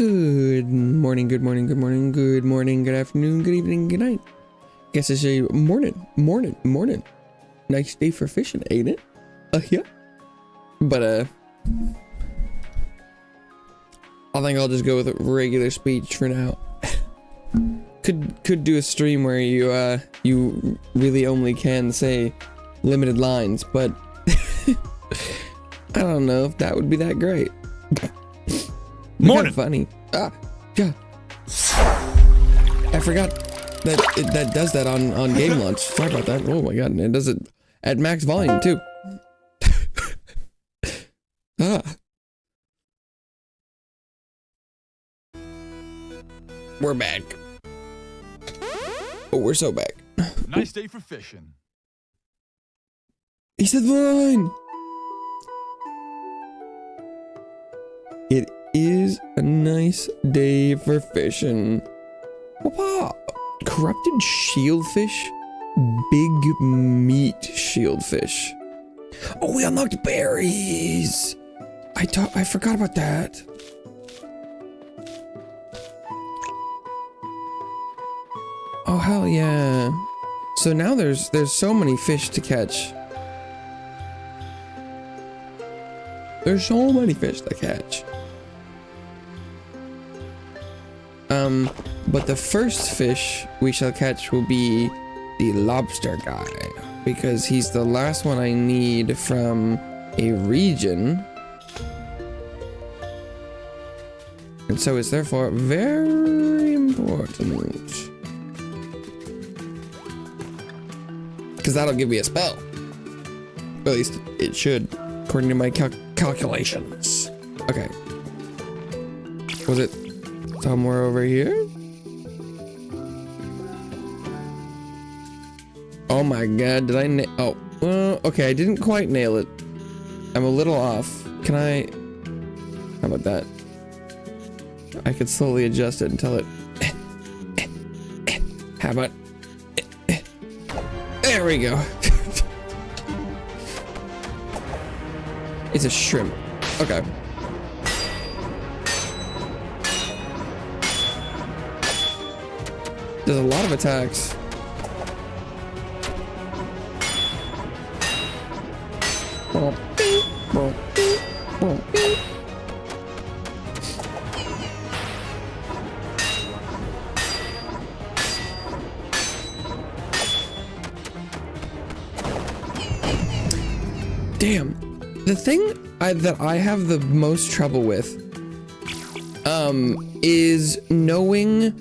Good morning, good morning, good morning, good morning, good afternoon, good evening, good night. Guess it's a morning. Nice day for fishing, ain't it? Yeah. But, I think I'll just go with regular speech for now. Could do a stream where you really only can say limited lines, but I don't know if that would be that great. Morning. Funny. Yeah. I forgot that does that on game launch. Sorry about that. Oh my god, and it does it at max volume too. We're back. Oh, we're so back. Nice day for fishing. He said line. It is a nice day for fishing. Whoopah. Corrupted shieldfish. Big meat shieldfish. Oh, we unlocked berries. I forgot about that. Oh hell yeah. So now there's so many fish to catch. There's so many fish to catch. But the first fish we shall catch will be the lobster guy, because he's the last one I need from a region. And so it's therefore very important. Because that'll give me a spell. Or at least it should, according to my calculations. Okay. Was it somewhere over here? Oh my god, did I oh, well, okay, I didn't quite nail it. I'm a little off. Can I... How about that? I could slowly adjust it until it... How about... There we go. It's a shrimp. Okay. There's a lot of attacks. Damn. The thing that I have the most trouble with is knowing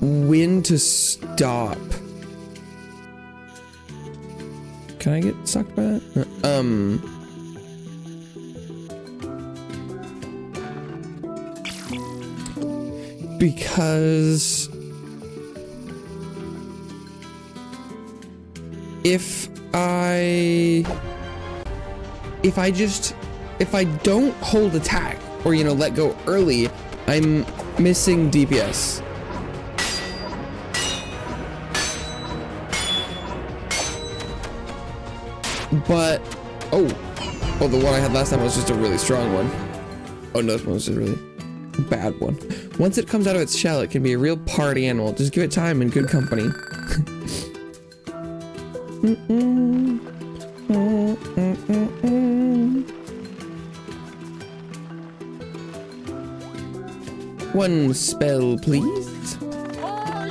when to stop. Can I get sucked by that? Because if I don't hold attack or, you know, let go early, I'm missing DPS. But, oh, the one I had last time was just a really strong one. Oh no, this one was just a really bad one. Once it comes out of its shell, it can be a real party animal. Just give it time and good company. One spell, please. I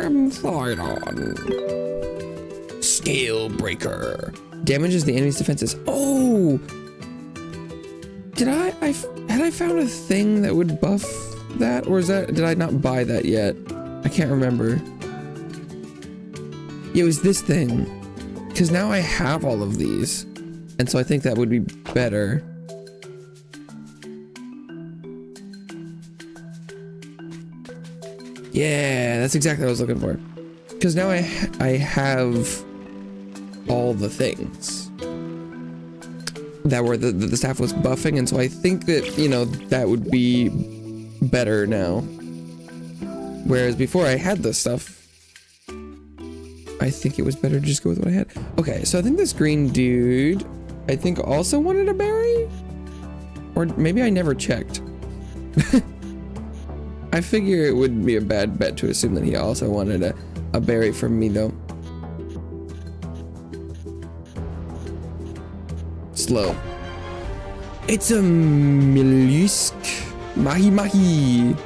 am Flyodon. Scale Breaker. Damages the enemy's defenses. Oh! Had I found a thing that would buff that? Or did I not buy that yet? I can't remember. Yeah, it was this thing. Because now I have all of these. And so I think that would be better. Yeah, that's exactly what I was looking for. Because now I have all the things that were the staff was buffing, and so I think that, you know, that would be better now. Whereas before I had this stuff, I think it was better to just go with what I had. Okay, so I think this green dude, I think also wanted a berry? Or maybe I never checked. I figure it wouldn't be a bad bet to assume that he also wanted a berry from me, though. Slow. It's a mollusk. Mahi mahi.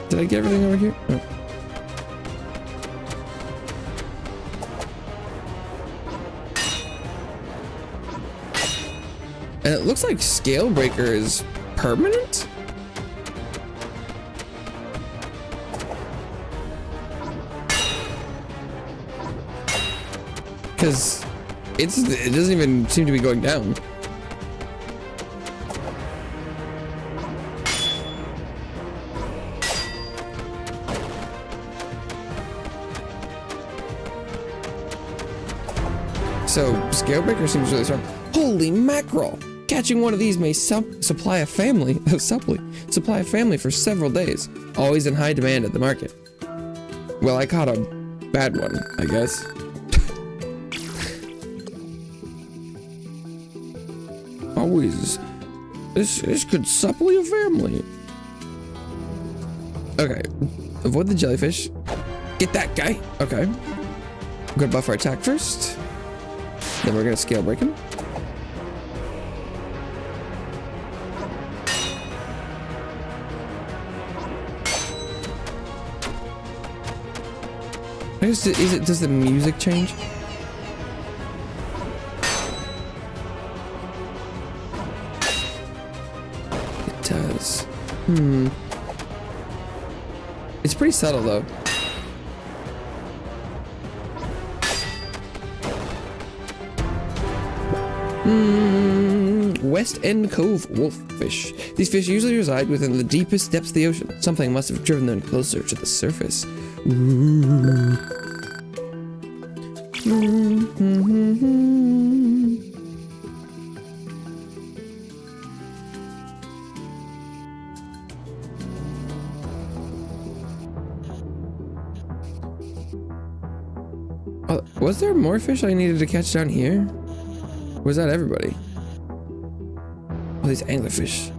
Did I get everything over here? Oh. And it looks like Scale Breaker is permanent? Because it doesn't even seem to be going down. So Scale Breaker seems really strong. Holy mackerel! Catching one of these may supply a family for several days. Always in high demand at the market. Well, I caught a bad one, I guess. Always. This could supple your family. Okay. Avoid the jellyfish. Get that guy. Okay. I'm gonna buff our attack first. Then we're gonna scale break him. Does the music change? It does. It's pretty subtle though. West End Cove wolffish. These fish usually reside within the deepest depths of the ocean. Something must have driven them closer to the surface. Was there more fish I needed to catch down here? Or was that everybody? Oh, these anglerfish.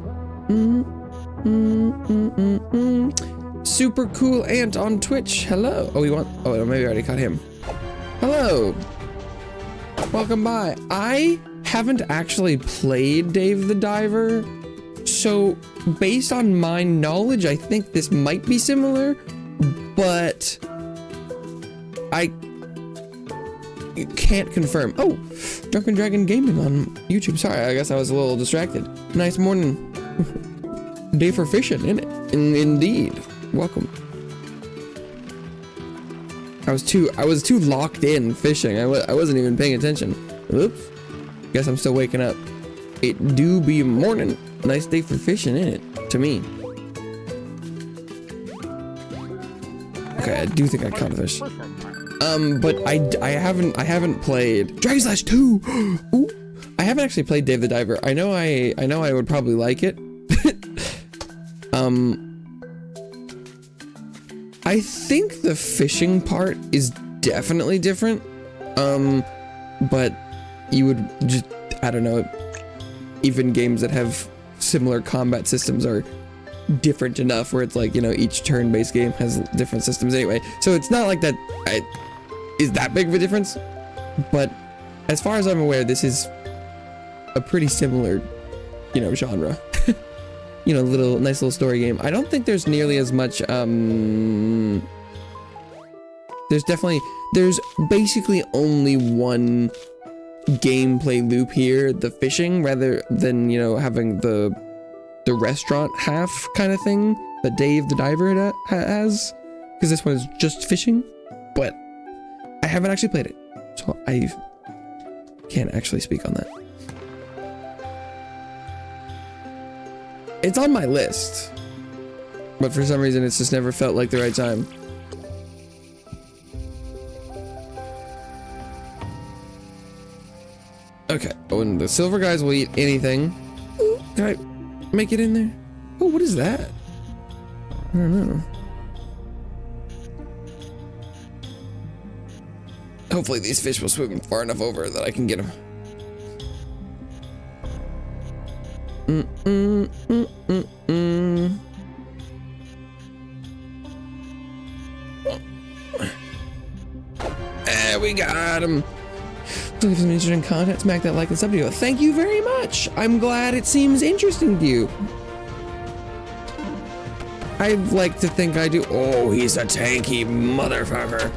Super cool ant on Twitch. Hello. Oh, maybe I already caught him. Hello. Welcome by. I haven't actually played Dave the Diver, so based on my knowledge, I think this might be similar, but I can't confirm. Oh, Drunken Dragon Gaming on YouTube. Sorry, I guess I was a little distracted. Nice morning. Day for fishing, indeed. Welcome. I was too locked in fishing. I wasn't even paying attention. Oops. Guess I'm still waking up. It do be morning. Nice day for fishing, ain't it? To me. Okay, I do think I caught a fish. But I haven't played Dragon Slash 2. Ooh. I haven't actually played Dave the Diver. I know I would probably like it. I think the fishing part is definitely different. But you would just, I don't know, even games that have similar combat systems are different enough where it's like, you know, each turn-based game has different systems anyway. So it's not like that is that big of a difference. But as far as I'm aware, this is a pretty similar, you know, genre. You know, nice little story game. I don't think there's nearly as much, there's basically only one gameplay loop here, the fishing, rather than, you know, having the restaurant half kind of thing that Dave the Diver has, because this one is just fishing, but I haven't actually played it, so I can't actually speak on that. It's on my list, but for some reason it's just never felt like the right time. Okay, oh, and the silver guys will eat anything. Ooh, can I make it in there? Oh, what is that? I don't know. Hopefully these fish will swim far enough over that I can get them. We got him. Looking for some interesting content, smack that like and sub video. Thank you very much. I'm glad it seems interesting to you. I'd like to think I do. Oh, he's a tanky motherfucker.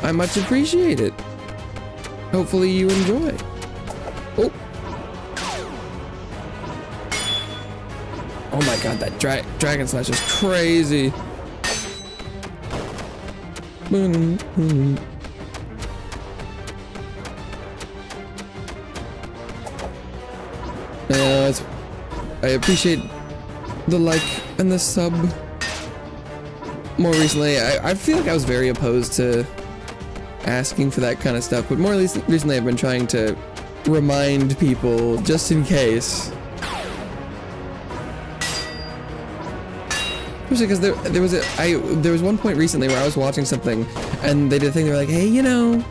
I much appreciate it. Hopefully you enjoy. Oh. Oh my god, that dragon slash is crazy. I appreciate the like and the sub. More recently, I feel like I was very opposed to asking for that kind of stuff, but more recently I've been trying to remind people just in case. Especially because there was one point recently where I was watching something and they did a thing, they were like, hey, you know,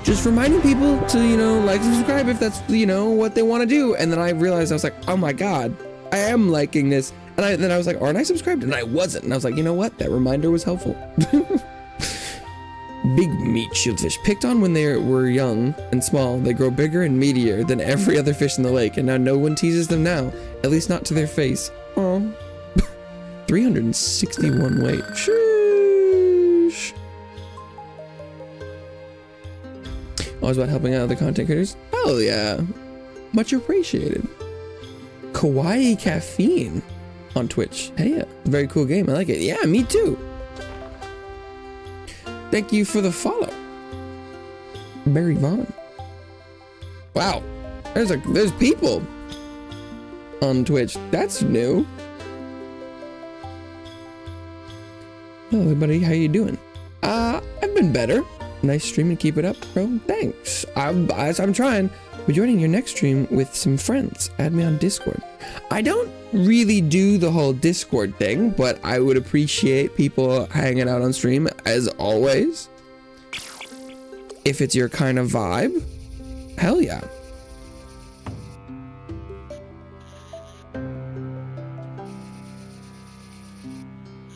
just reminding people to, you know, like and subscribe if that's, you know, what they want to do. And then I realized, I was like, oh my god, I am liking this. And then I was like, aren't I subscribed? And I wasn't. And I was like, you know what? That reminder was helpful. Big meat shieldfish. Picked on when they were young and small, they grow bigger and meatier than every other fish in the lake. And now no one teases them now, at least not to their face. Aw. 361 weight. Sheesh. Always about helping out other content creators. Oh yeah. Much appreciated. Kawaii Caffeine on Twitch. Hey, yeah. Very cool game. I like it. Yeah, me too. Thank you for the follow. Barry Vaughn. Wow. There's people on Twitch. That's new. Hello everybody, how you doing? I've been better. Nice stream and keep it up, bro. Thanks. I'm trying. We're joining your next stream with some friends. Add me on Discord. I don't really do the whole Discord thing, but I would appreciate people hanging out on stream as always. If it's your kind of vibe, hell yeah.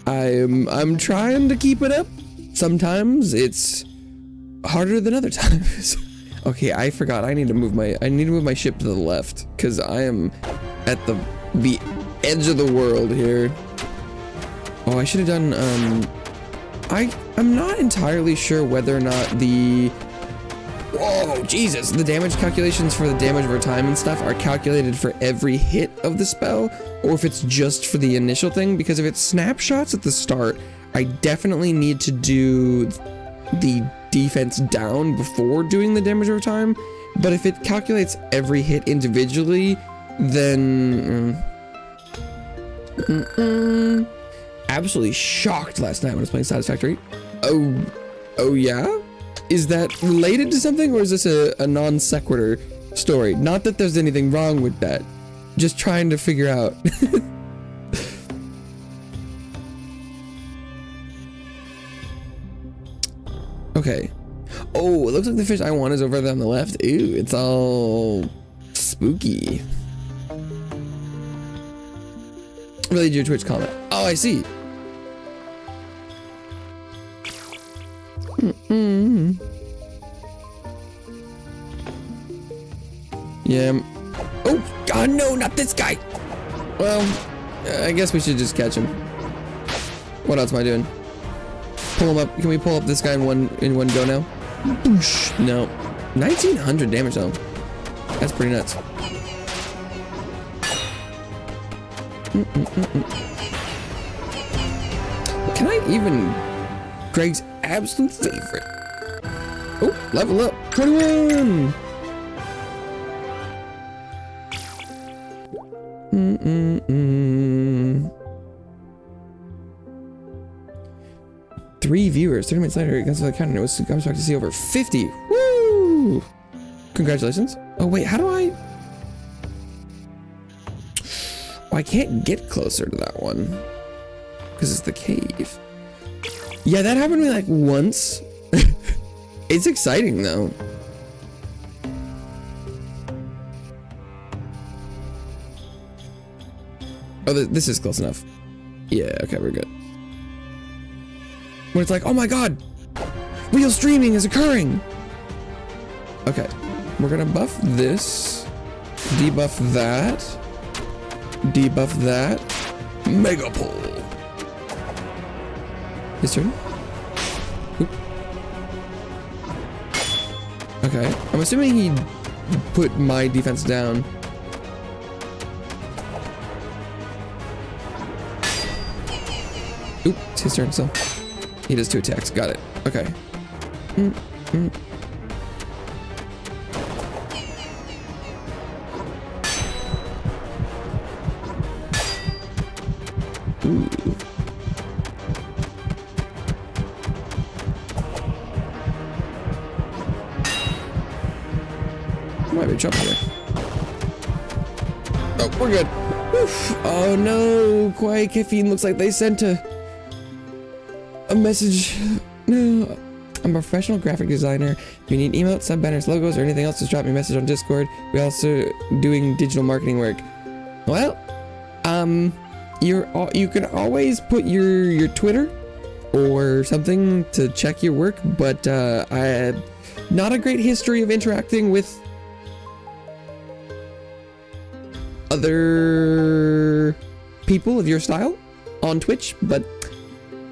I'm trying to keep it up. Sometimes it's harder than other times. Okay, I forgot. I need to move my ship to the left because I am at the edge of the world here. Oh, I should have done I'm not entirely sure whether or not the whoa, Jesus, the damage calculations for the damage over time and stuff are calculated for every hit of the spell, or if it's just for the initial thing, because if it's snapshots at the start, I definitely need to do the defense down before doing the damage over time, but if it calculates every hit individually, then absolutely shocked last night when I was playing Satisfactory. Oh yeah? Is that related to something, or is this a non sequitur story? Not that there's anything wrong with that. Just trying to figure out. Okay. Oh, it looks like the fish I want is over there on the left. Ew, it's all spooky. Related to your Twitch comment. Oh, I see. Yeah. Oh, God, no, not this guy. Well, I guess we should just catch him. What else am I doing? Pull him up. Can we pull up this guy in one go now? Boosh. No. 1900 damage though. That's pretty nuts. Can I even... Greg's absolute favorite. Oh, level up. 21! Three viewers, 30 minutes later, against the counter, I was expecting to see over 50. Woo! Congratulations. Oh wait, how do I... I can't get closer to that one because it's the cave. Yeah, that happened to me like once. It's exciting though. Oh, this is close enough. Yeah, okay, we're good. When it's like, oh my god, real streaming is occurring. Okay, we're gonna buff this, debuff that, debuff that, mega pull. His turn. Oop. Okay, I'm assuming he put my defense down. Oop, it's his turn, so he does 2 attacks. Got it. Okay. Ooh. Might be trouble here. Oh, we're good. Oof. Oh no, Quiet Caffeine looks like they sent a message. No, I'm a professional graphic designer. If you need emotes, sub banners, logos, or anything else, just drop me a message on Discord. We're also doing digital marketing work. Well, you can always put your Twitter or something to check your work, but I had not a great history of interacting with other people of your style on Twitch, but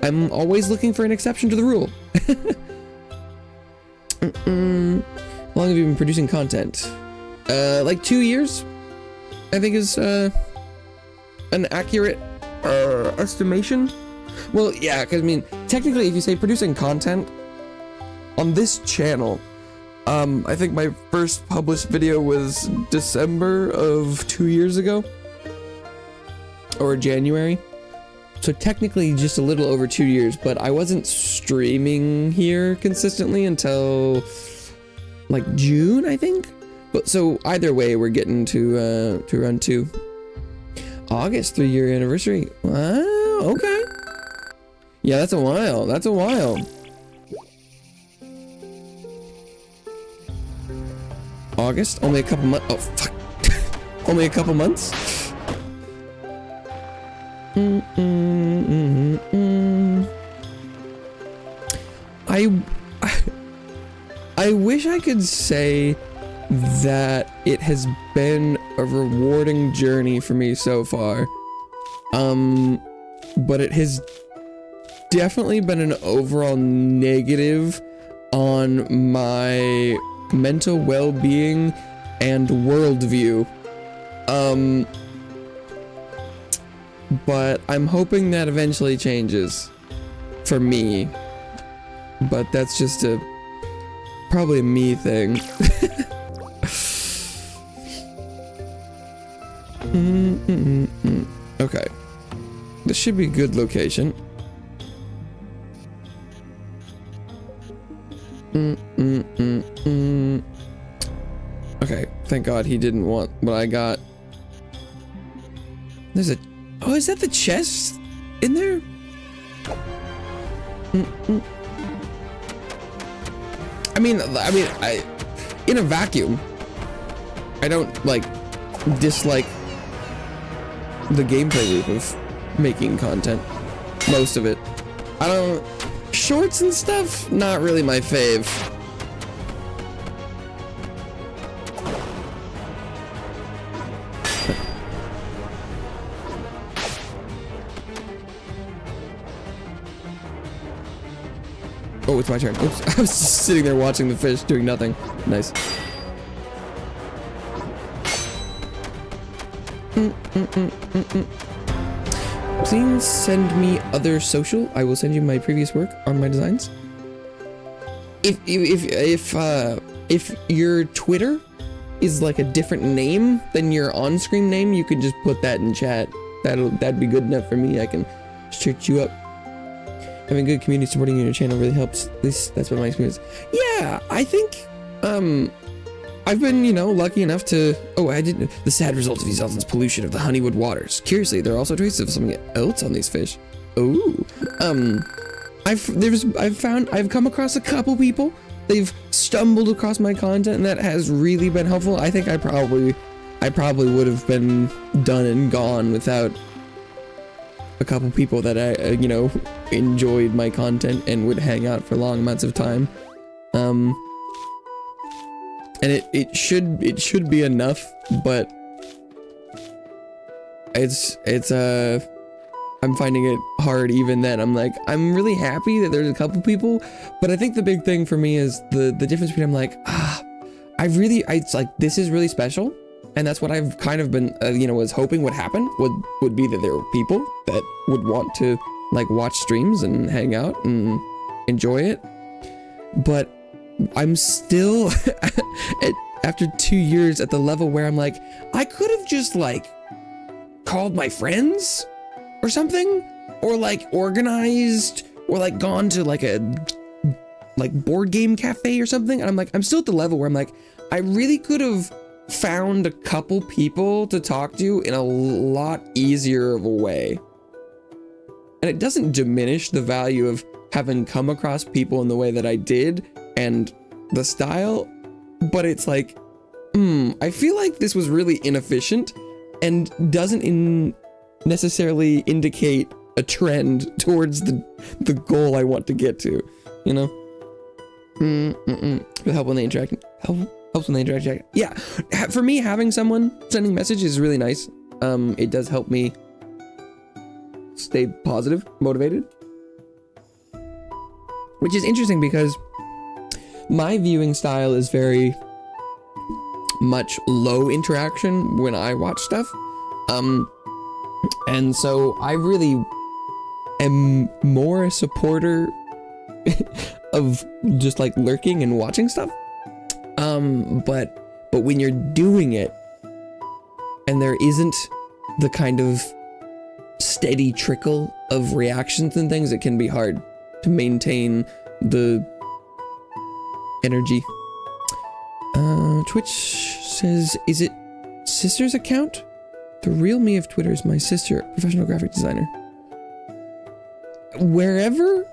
I'm always looking for an exception to the rule. How long have you been producing content? Like 2 years, I think is an accurate estimation. Well, yeah, because I mean, technically, if you say producing content on this channel, I think my first published video was December of 2 years ago, or January. So technically just a little over 2 years, but I wasn't streaming here consistently until like June, I think. But so either way, we're getting to run 2. August 3-year anniversary. Wow, okay. Yeah, that's a while. That's a while. August? Only a couple months. Oh, fuck. Only a couple months? I wish I could say that it has been a rewarding journey for me so far. But it has definitely been an overall negative on my mental well-being and worldview. But I'm hoping that eventually changes for me. But that's just probably a me thing. Okay. This should be a good location. Okay, thank God he didn't want what I got. There's a... Oh, is that the chest in there? I mean, in a vacuum, I don't, like, dislike the gameplay loop of making content. Most of it. I don't... Shorts and stuff? Not really my fave. Oh, it's my turn. Oops. I was just sitting there watching the fish doing nothing. Nice. Please send me other social. I will send you my previous work on my designs. If your Twitter is like a different name than your on-screen name, you can just put that in chat. That'd be good enough for me. I can search you up. Having good community supporting you in your channel really helps. At least that's what my experience. Yeah, I think I've been, lucky enough to, I didn't, the sad result of these islands pollution of the Honeywood waters. Curiously, there are also traces of something else on these fish. Ooh, I've come across a couple people. They've stumbled across my content and that has really been helpful. I think I probably would have been done and gone without a couple people that I, enjoyed my content and would hang out for long amounts of time. And it should be enough, but I'm finding it hard even then. I'm really happy that there's a couple people, but I think the big thing for me is the difference between it's like, this is really special. And that's what I've kind of been, was hoping would happen, would be that there were people that would want to like watch streams and hang out and enjoy it. But I'm still, after 2 years, at the level where I'm like, I could have just like called my friends or something, or like organized, or like gone to like a board game cafe or something. And I'm still at the level where I'm like, I really could have found a couple people to talk to in a lot easier of a way. And it doesn't diminish the value of having come across people in the way that I did and the style, but it's like, I feel like this was really inefficient and doesn't necessarily indicate a trend towards the goal I want to get to, Help when they interact. Helps when they interact. Yeah, for me, having someone sending messages is really nice. It does help me stay positive, motivated. Which is interesting because my viewing style is very much low interaction when I watch stuff. And so I really am more a supporter of just like lurking and watching stuff. But when you're doing it and there isn't the kind of steady trickle of reactions and things, it can be hard to maintain the energy. Twitch says, is it sister's account? The real me of Twitter is my sister, professional graphic designer. Wherever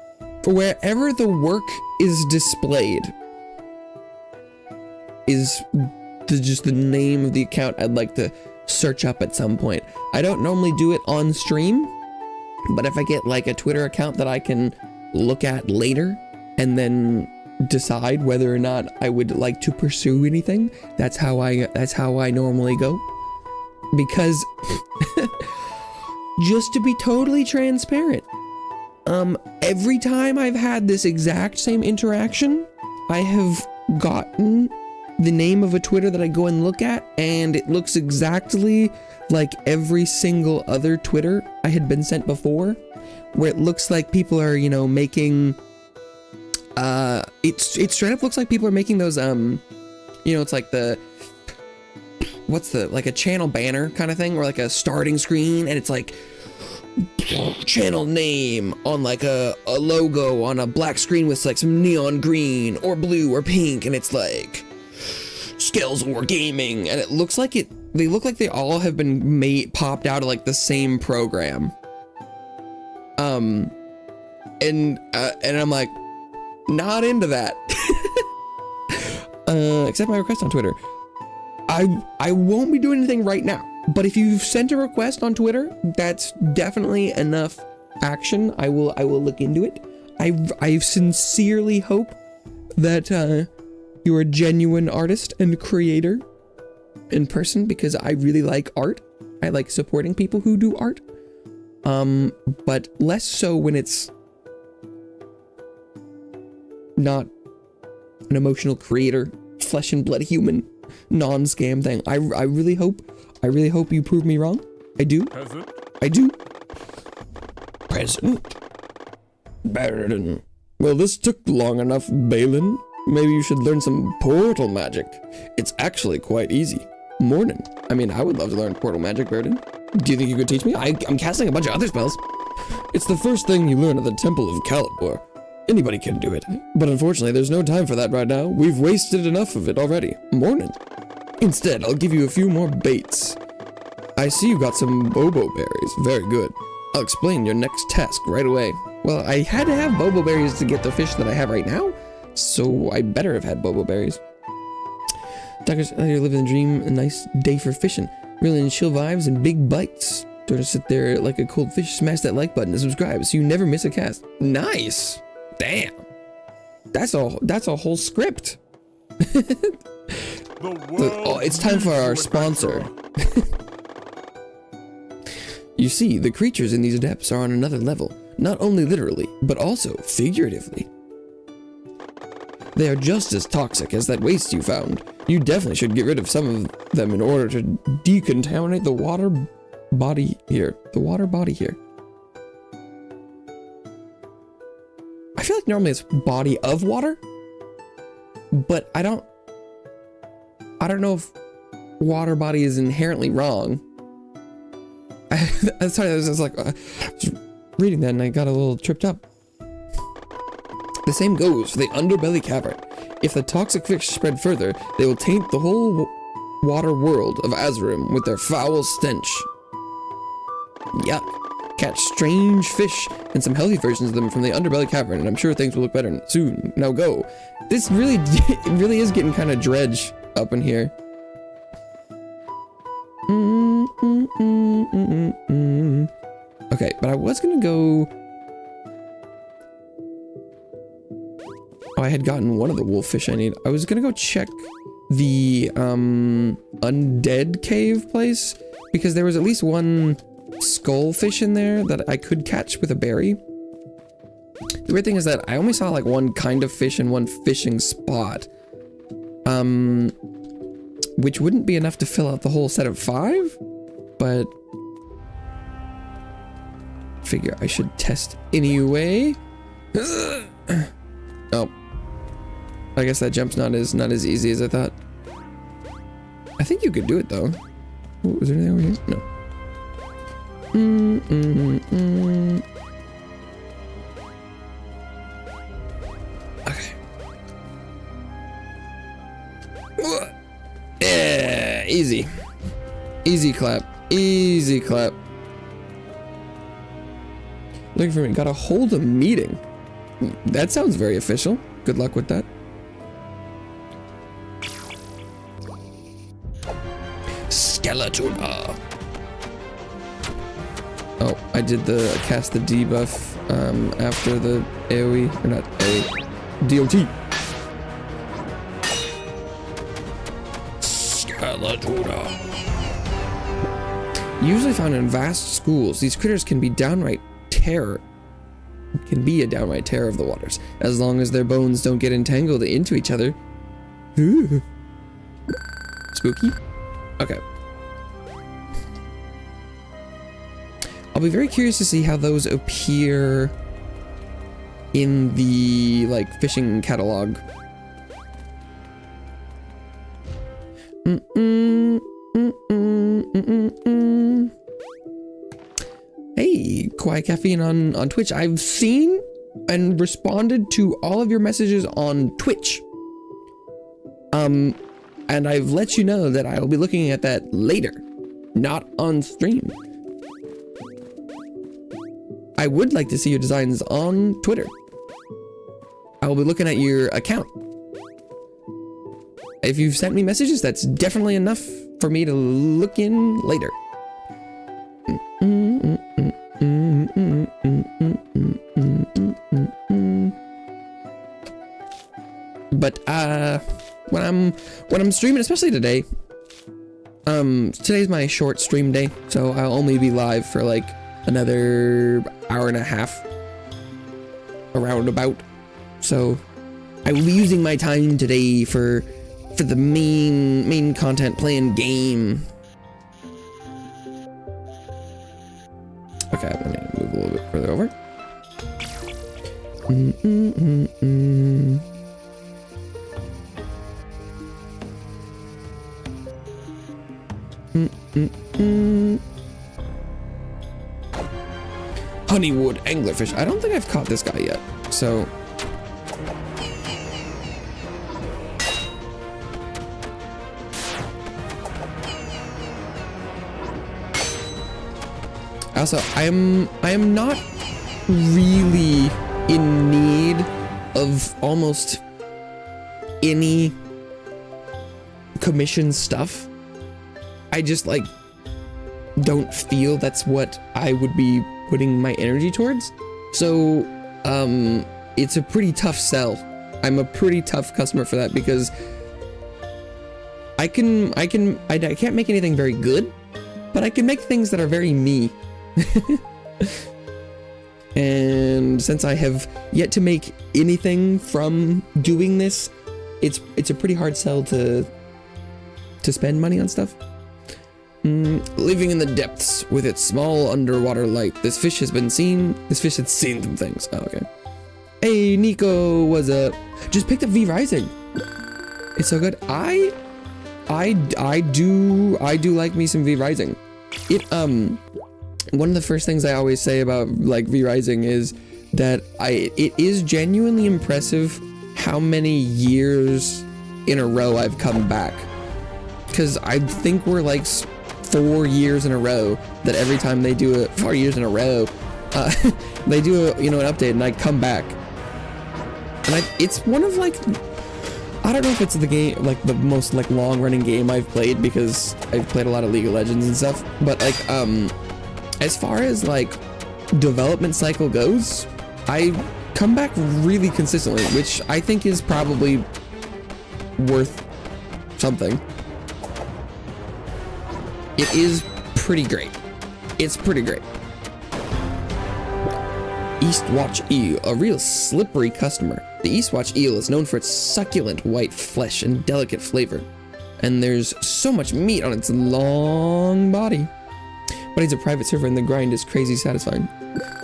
the work is displayed is just the name of the account I'd like to search up at some point. I don't normally do it on stream, but if I get like a Twitter account that I can look at later and then decide whether or not I would like to pursue anything, that's how I normally go. Because just to be totally transparent, every time I've had this exact same interaction, I have gotten the name of a Twitter that I go and look at, and it looks exactly like every single other Twitter I had been sent before, where it looks like people are, making, it straight up looks like people are making those, it's like like a channel banner kind of thing, or like a starting screen, and it's like channel name on like a logo on a black screen with like some neon green or blue or pink, and it's like Skills or Gaming, and it looks like they look like they all have been popped out of like the same program. And I'm like, not into that. Accept my request on Twitter. I won't be doing anything right now, but if you've sent a request on Twitter, that's definitely enough action. I will look into it. I sincerely hope that you're a genuine artist and creator in person, because I really like art. I like supporting people who do art. But less so when it's not an emotional creator, flesh and blood human, non-scam thing. I really hope you prove me wrong. I do. Present. I do. Present. Baron. Well, this took long enough, Balin. Maybe you should learn some portal magic. It's actually quite easy. Mornin. I mean, I would love to learn portal magic, Baron. Do you think you could teach me? I'm casting a bunch of other spells. It's the first thing you learn at the Temple of Calibor. Anybody can do it, but unfortunately there's no time for that right now. We've wasted enough of it already. Mornin. Instead, I'll give you a few more baits. I see you got some bobo berries. Very good. I'll explain your next task right away. Well, I had to have bobo berries to get the fish that I have right now, so I better have had bobo berries. Doctors, you're living the dream. A nice day for fishing. Really chill vibes and big bites. Don't just sit there like a cold fish. Smash that like button and subscribe so you never miss a cast. Nice. Damn. That's a whole script. Oh, it's time for our sponsor. You see, the creatures in these depths are on another level, not only literally, but also figuratively. They are just as toxic as that waste you found. You definitely should get rid of some of them in order to decontaminate the water body here. The water body here. I feel like normally it's body of water, but I don't know if water body is inherently wrong. Sorry, I was just like just reading that and I got a little tripped up. The same goes for the underbelly cavern. If the toxic fish spread further, they will taint the whole water world of Azurim with their foul stench. Yuck. Catch strange fish and some healthy versions of them from the underbelly cavern, and I'm sure things will look better soon. Now go. This really is getting kind of dredge up in here. Okay, but I was gonna go. Oh, I had gotten one of the wolf fish I need. I was gonna go check the undead cave place because there was at least one skull fish in there that I could catch with a berry. The weird thing is that I only saw like one kind of fish in one fishing spot. Which wouldn't be enough to fill out the whole set of 5, but figure I should test anyway. Oh, I guess that jump's not as easy as I thought. I think you could do it though. Ooh, is there anything over here? No. Okay. Yeah, easy. Easy clap. Easy clap. Looking for me. Gotta hold a meeting. That sounds very official. Good luck with that. Skeletuna. Oh, I did cast the debuff after the AoE, or not AoE, DOT. Skeletuna. Usually found in vast schools, these critters can be a downright terror of the waters, as long as their bones don't get entangled into each other. Ooh. Spooky? Okay. I'll be very curious to see how those appear in the, like, fishing catalog. Hey, Quiet Caffeine on Twitch. I've seen and responded to all of your messages on Twitch. And I've let you know that I will be looking at that later, not on stream. I would like to see your designs on Twitter. I will be looking at your account. If you've sent me messages, that's definitely enough for me to look in later. But when I'm streaming, especially today, today's my short stream day, so I'll only be live for like another hour and a half, around about. So I will be using my time today for the main content, playing game. Okay, let me move a little bit further over. Honeywood anglerfish. I don't think I've caught this guy yet, so Also, I am not really in need of almost any commission stuff. I just like don't feel that's what I would be putting my energy towards. So it's a pretty tough sell. I'm a pretty tough customer for that because I can't make anything very good, but I can make things that are very me. And since I have yet to make anything from doing this, it's a pretty hard sell to spend money on stuff. Living in the depths with its small underwater light, this fish had seen some things. Oh, okay. Hey, Nico, what's up? Just picked up V Rising. It's so good. I do like me some V Rising. One of the first things I always say about like V Rising is that it is genuinely impressive how many years in a row I've come back. Because I think we're like 4 years in a row that every time they do it, 4 years in a row, they do an update and I come back. And it's one of like, I don't know if it's the game, like the most like long running game I've played because I've played a lot of League of Legends and stuff. But like, as far as like development cycle goes, I come back really consistently, which I think is probably worth something. It is pretty great. It's pretty great. Eastwatch eel, a real slippery customer. The Eastwatch eel is known for its succulent white flesh and delicate flavor, and there's so much meat on its long body. But he's a private server and the grind is crazy satisfying.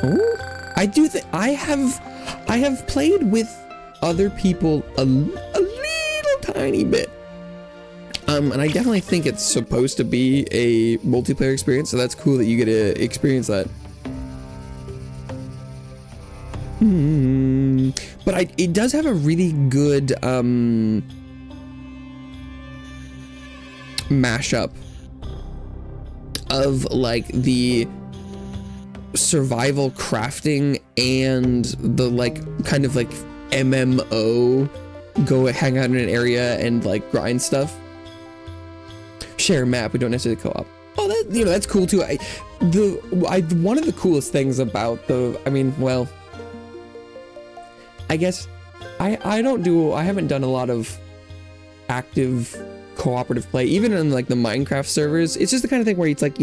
Oh, I do think I have played with other people a little tiny bit. And I definitely think it's supposed to be a multiplayer experience, so that's cool that you get to experience that. But it does have a really good mashup of like the survival crafting and the like kind of like MMO go hang out in an area and like grind stuff. Share a map, we don't necessarily co-op. Oh, that, that's cool too. One of the coolest things about I guess I haven't done a lot of active cooperative play, even in like the Minecraft servers. It's just the kind of thing where it's like,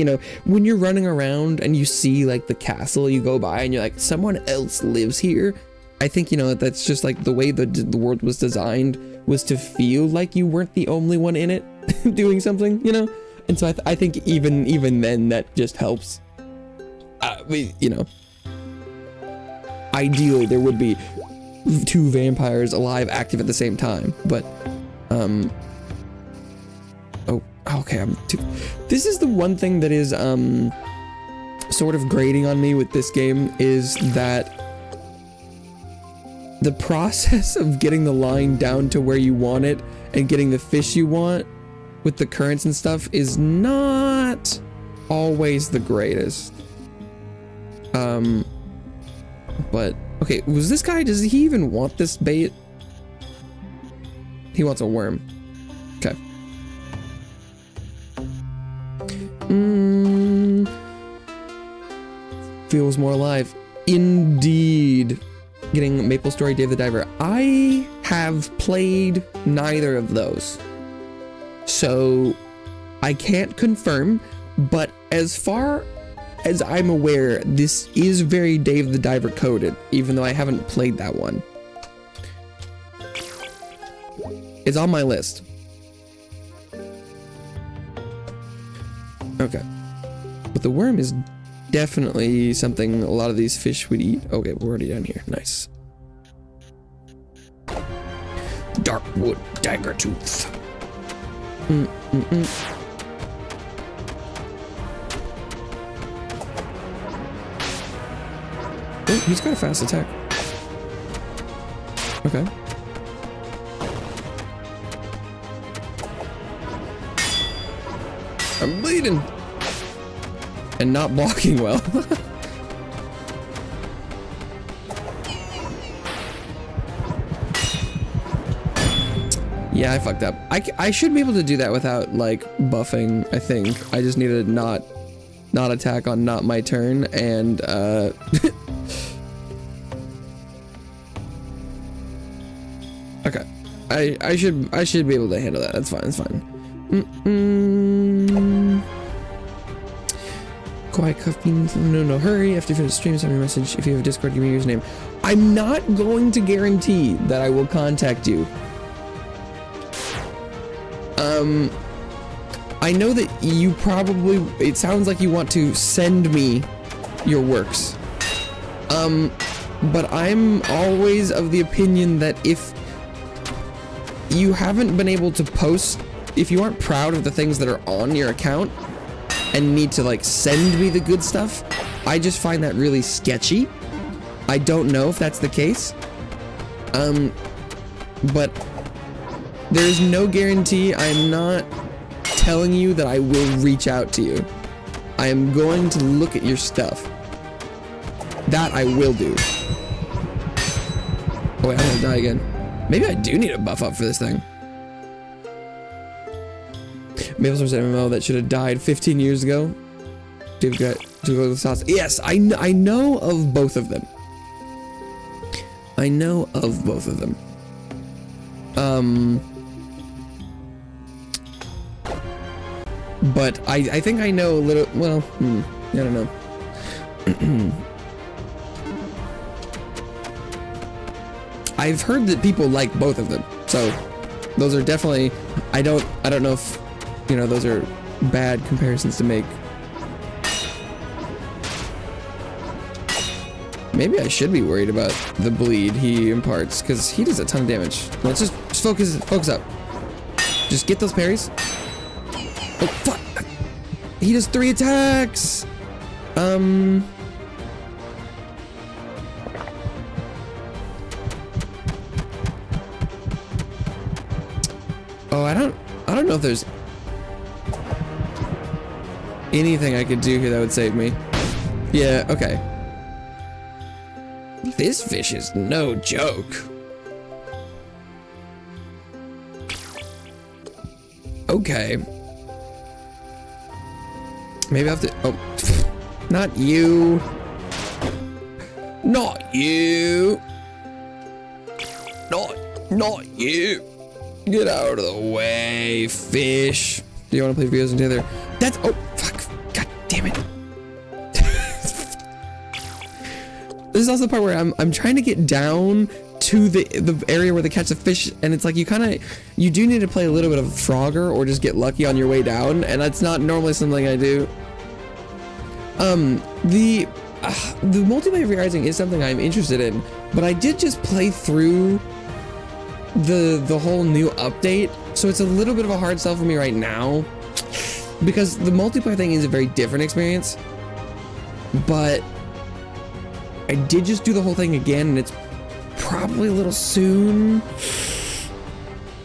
when you're running around and you see like the castle you go by and you're like, someone else lives here. I think, that's just like the way the world was designed was to feel like you weren't the only one in it doing something, And so I think even then that just helps. Ideally there would be 2 vampires alive active at the same time, but okay, this is the one thing that is sort of grating on me with this game, is that the process of getting the line down to where you want it and getting the fish you want with the currents and stuff is not always the greatest. But okay, was this guy, does he even want this bait? He wants a worm. Okay. Feels more alive. Indeed. Getting Maple Story Dave the Diver. I have played neither of those, so I can't confirm, but as far as I'm aware, this is very Dave the Diver coded, even though I haven't played that one. It's on my list. Okay. But the worm is definitely something a lot of these fish would eat. Okay, we're already down here. Nice. Darkwood dagger tooth. Oh, he's got a fast attack. Okay. I'm bleeding. and not blocking well. Yeah, I fucked up. I should be able to do that without like buffing, I think. I just need to not attack on not my turn and okay. I should be able to handle that. That's fine. That's fine. Quiet cuff means no hurry. After you finish the stream, send me a message. If you have a Discord, give me your username. I'm not going to guarantee that I will contact you. I know that you probably, it sounds like you want to send me your works. But I'm always of the opinion that if you haven't been able to post, if you aren't proud of the things that are on your account and need to like send me the good stuff, I just find that really sketchy. I don't know if that's the case. But there's no guarantee. I'm not telling you that I will reach out to you. I am going to look at your stuff. That I will do. Oh wait, I'm gonna die again. Maybe I do need a buff up for this thing. Maple Source MMO that should have died 15 years ago. Dude, got to go to the sauce. Yes, I know of both of them. I know of both of them. But I think I know a little, well, I don't know. I've heard that people like both of them, so those are definitely, I don't know if, you know, those are bad comparisons to make. Maybe I should be worried about the bleed he imparts, because he does a ton of damage. Let's just focus up. Just get those parries. Oh, fuck! He does 3 attacks! Oh, I don't know if there's anything I could do here that would save me. Yeah, okay. This fish is no joke. Okay. Maybe I have to, oh, not you. Not you. Not you. Get out of the way, fish. Do you want to play videos together? That's, oh, fuck. God damn it. This is also the part where I'm trying to get down to the area where they catch the fish, and it's like you do need to play a little bit of Frogger or just get lucky on your way down, and that's not normally something I do. The multiplayer Rising is something I'm interested in, but I did just play through the whole new update, so it's a little bit of a hard sell for me right now, because the multiplayer thing is a very different experience, but I did just do the whole thing again, and it's probably a little soon.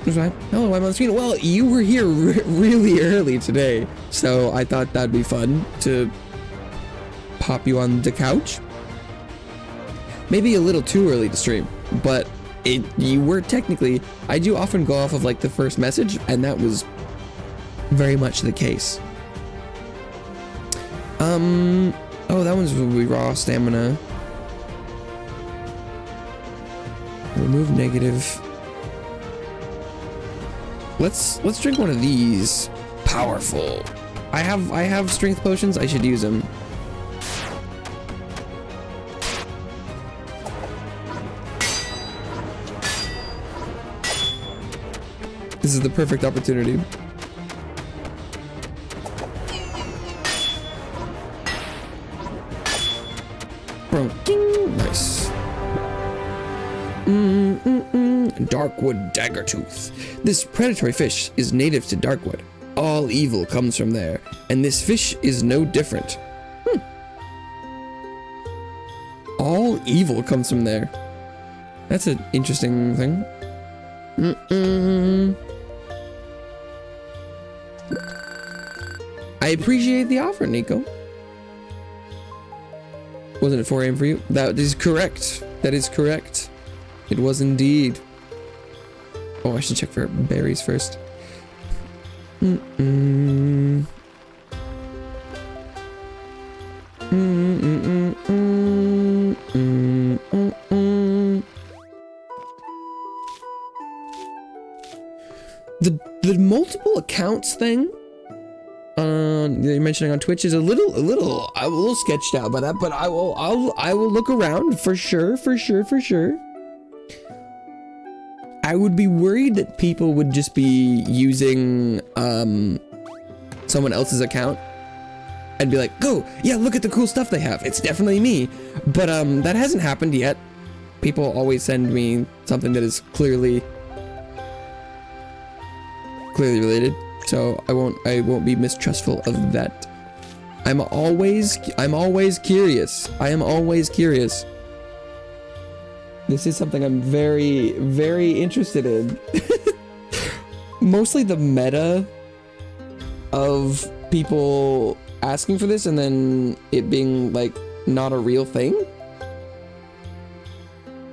Hello, I'm on the screen. Well, you were here really early today, so I thought that'd be fun to pop you on the couch. Maybe a little too early to stream, but you were technically, I do often go off of like the first message, and that was very much the case. Oh, that one's will be raw stamina. Remove negative. Let's drink one of these. Powerful. I have strength potions. I should use them. This is the perfect opportunity. Nice. Darkwood Daggertooth. This predatory fish is native to Darkwood. All evil comes from there, and this fish is no different. All evil comes from there. That's an interesting thing. I appreciate the offer, Nico. Wasn't it 4 a.m. for you? That is correct. That is correct. It was indeed. Oh, I should check for berries first. The multiple accounts thing you're mentioning on Twitch is a little sketched out by that, but I will look around for sure. I would be worried that people would just be using someone else's account. I'd be like, oh yeah, look at the cool stuff they have. It's definitely me. But that hasn't happened yet. People always send me something that is clearly related. So I won't be mistrustful of that. I'm always curious. I am always curious. This is something I'm very, very interested in. Mostly the meta of people asking for this and then it being like not a real thing.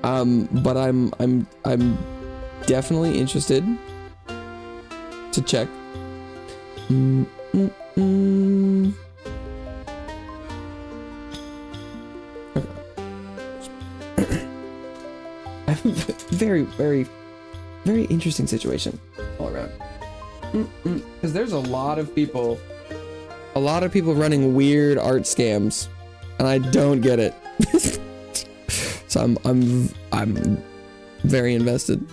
But I'm definitely interested to check. Very, very, very interesting situation all around. Because there's a lot of people running weird art scams, and I don't get it. So I'm very invested.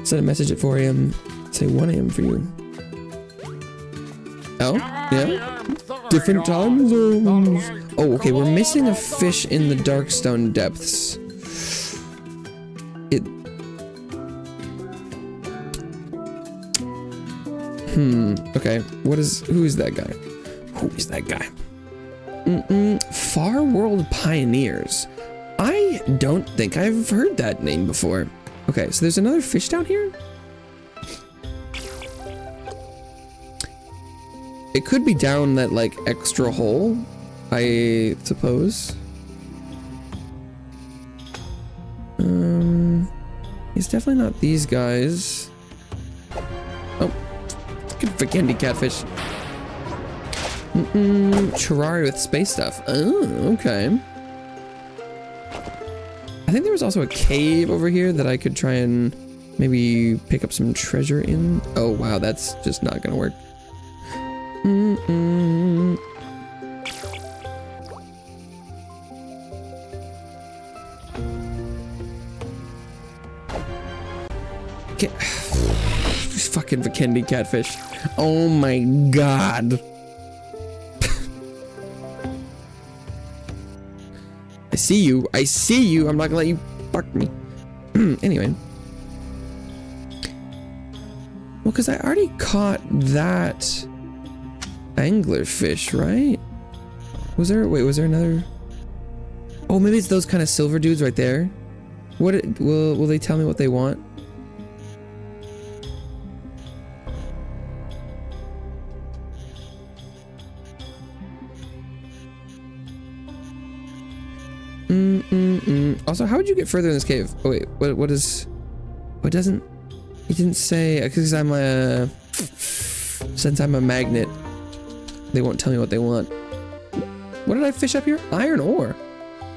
Send a message at 4 a.m. Say 1 a.m. for you. Oh, yeah. Different time zones. Oh, okay. We're missing a fish in the Darkstone depths. Okay. Who is that guy? Who is that guy? Far World Pioneers. I don't think I've heard that name before. Okay, so there's another fish down here? It could be down that, like, extra hole, I suppose. It's definitely not these guys. Oh, good for candy catfish. Terraria with space stuff. Oh, okay. I think there was also a cave over here that I could try and maybe pick up some treasure in. Oh, wow, that's just not gonna work. These fucking Vikendi catfish. Oh my god. I see you. I'm not gonna let you fuck me. Anyway. Well, because I already caught that anglerfish, right? Was there another? Oh, maybe it's those kind of silver dudes right there. Will they tell me what they want? Also, how would you get further in this cave? Oh wait, what is? What doesn't? He didn't say, because since I'm a magnet, they won't tell me what they want. What did I fish up here? Iron ore.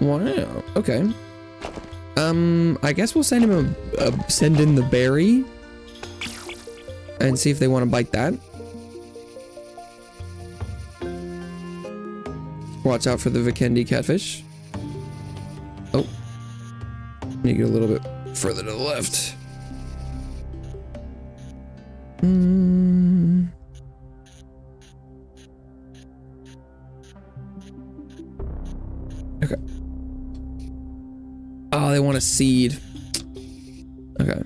Wow. Okay. I guess we'll send him send in the berry and see if they want to bite that. Watch out for the Vikendi catfish. Oh. Need to get a little bit further to the left. Okay. Oh, they want a seed. Okay.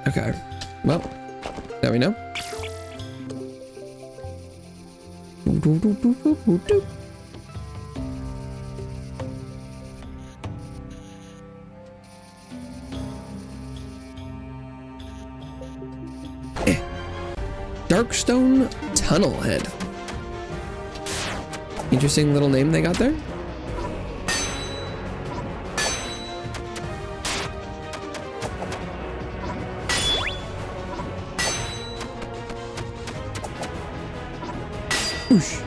Okay. Well, now we know. Darkstone Tunnelhead. Interesting little name they got there. Whoosh.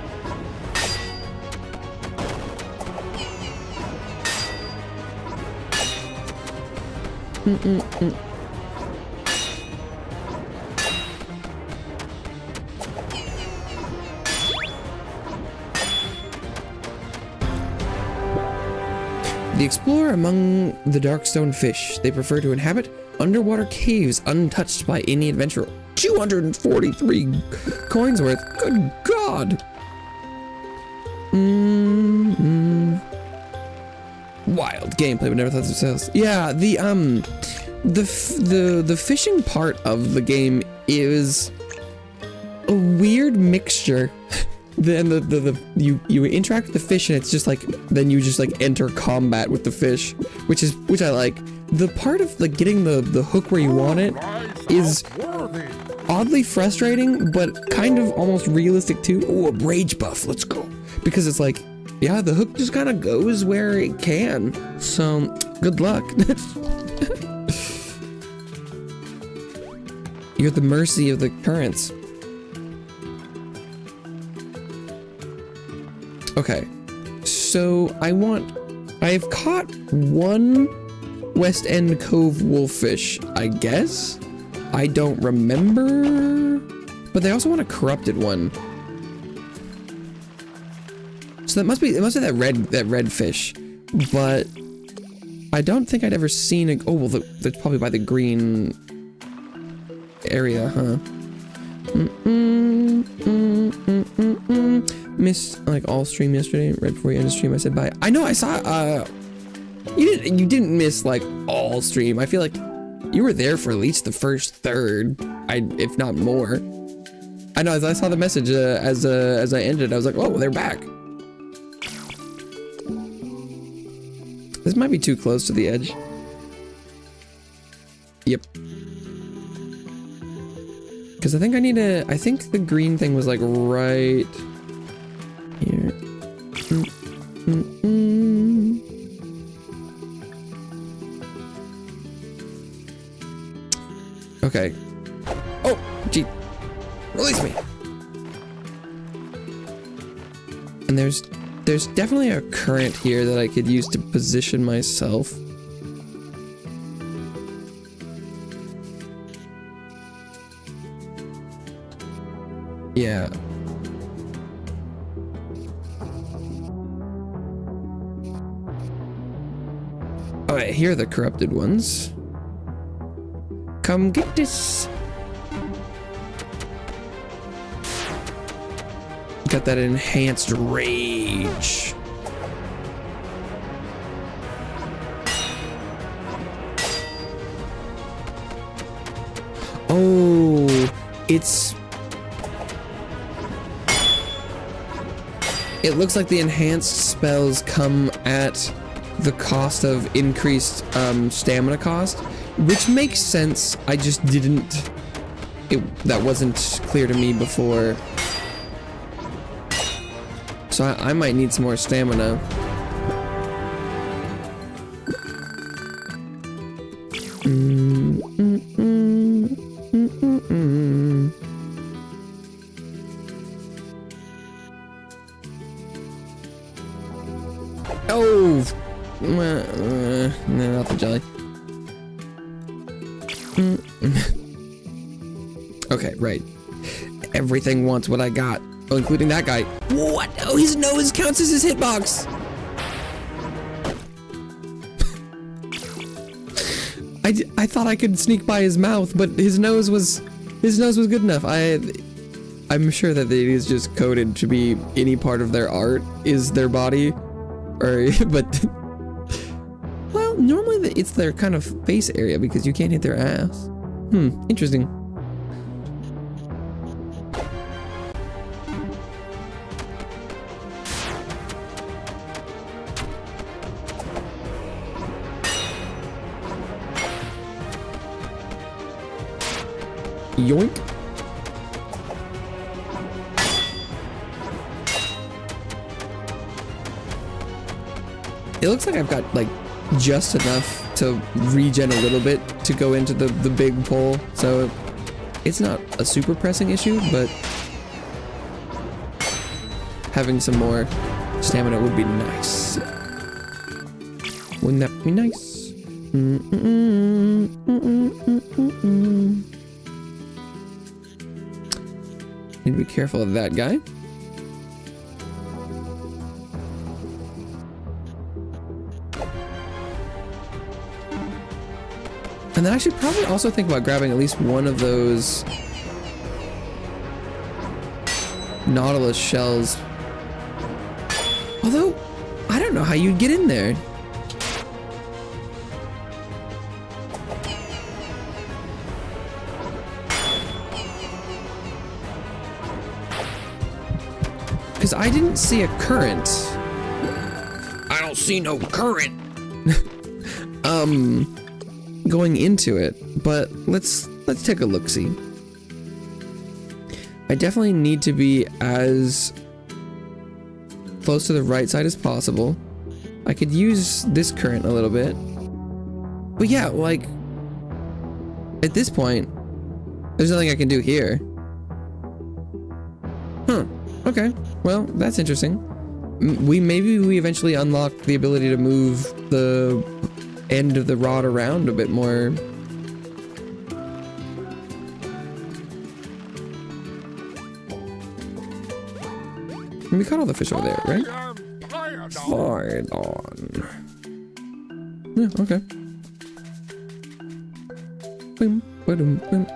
The explorer among the Darkstone fish. They prefer to inhabit underwater caves untouched by any adventurer. 243 coins worth. Good God. Wild gameplay, but never thought of sales. Yeah, the fishing part of the game is a weird mixture. Then you interact with the fish and it's just like, then you just like enter combat with the fish, which I like. The part of like getting the hook where you want it is oddly frustrating, but kind of almost realistic too. Oh, a rage buff, let's go. Because it's like, yeah, the hook just kind of goes where it can. So good luck. You're at the mercy of the currents. Okay, so I've caught one West End Cove wolffish, I guess? I don't remember, but they also want a corrupted one. So it must be that red fish, but I don't think I'd ever seen a, oh, well, that's probably by the green area, huh? Missed like all stream yesterday, right before you ended stream. I said bye. I know I saw. You didn't miss like all stream. I feel like you were there for at least the first third, if not more. I know. As I saw the message as I ended, I was like, oh, they're back. This might be too close to the edge. Yep. Because I think I think the green thing was like right here. Okay. Oh, gee. Release me. And there's definitely a current here that I could use to position myself. Yeah. Alright, here are the corrupted ones. Come get this. Got that enhanced rage. Oh, it looks like the enhanced spells come at the cost of increased stamina cost, which makes sense. I just didn't, that wasn't clear to me before. So I might need some more stamina. Oh, no, not the jelly. Okay, right. Everything wants what I got. Oh, including that guy. What? Oh, his nose counts as his hitbox. I thought I could sneak by his mouth, but his nose was good enough. I'm sure that it is just coded to be any part of their art is their body, or but well, normally it's their kind of face area because you can't hit their ass. Interesting. Yoink. It looks like I've got like just enough to regen a little bit to go into the big pole, so it's not a super pressing issue, but having some more stamina would be nice. Wouldn't that be nice? Need to be careful of that guy. And then I should probably also think about grabbing at least one of those Nautilus shells. Although, I don't know how you'd get in there. Because I didn't see a current. I don't see no current. Going into it, but let's take a look-see. I definitely need to be as close to the right side as possible. I could use this current a little bit. But yeah, like, at this point, there's nothing I can do here. Huh, okay, well, that's interesting. Maybe we eventually unlock the ability to move the end of the rod around a bit more. We caught all the fish over there, right? Fine on. Yeah, okay. Boom, boom, boom.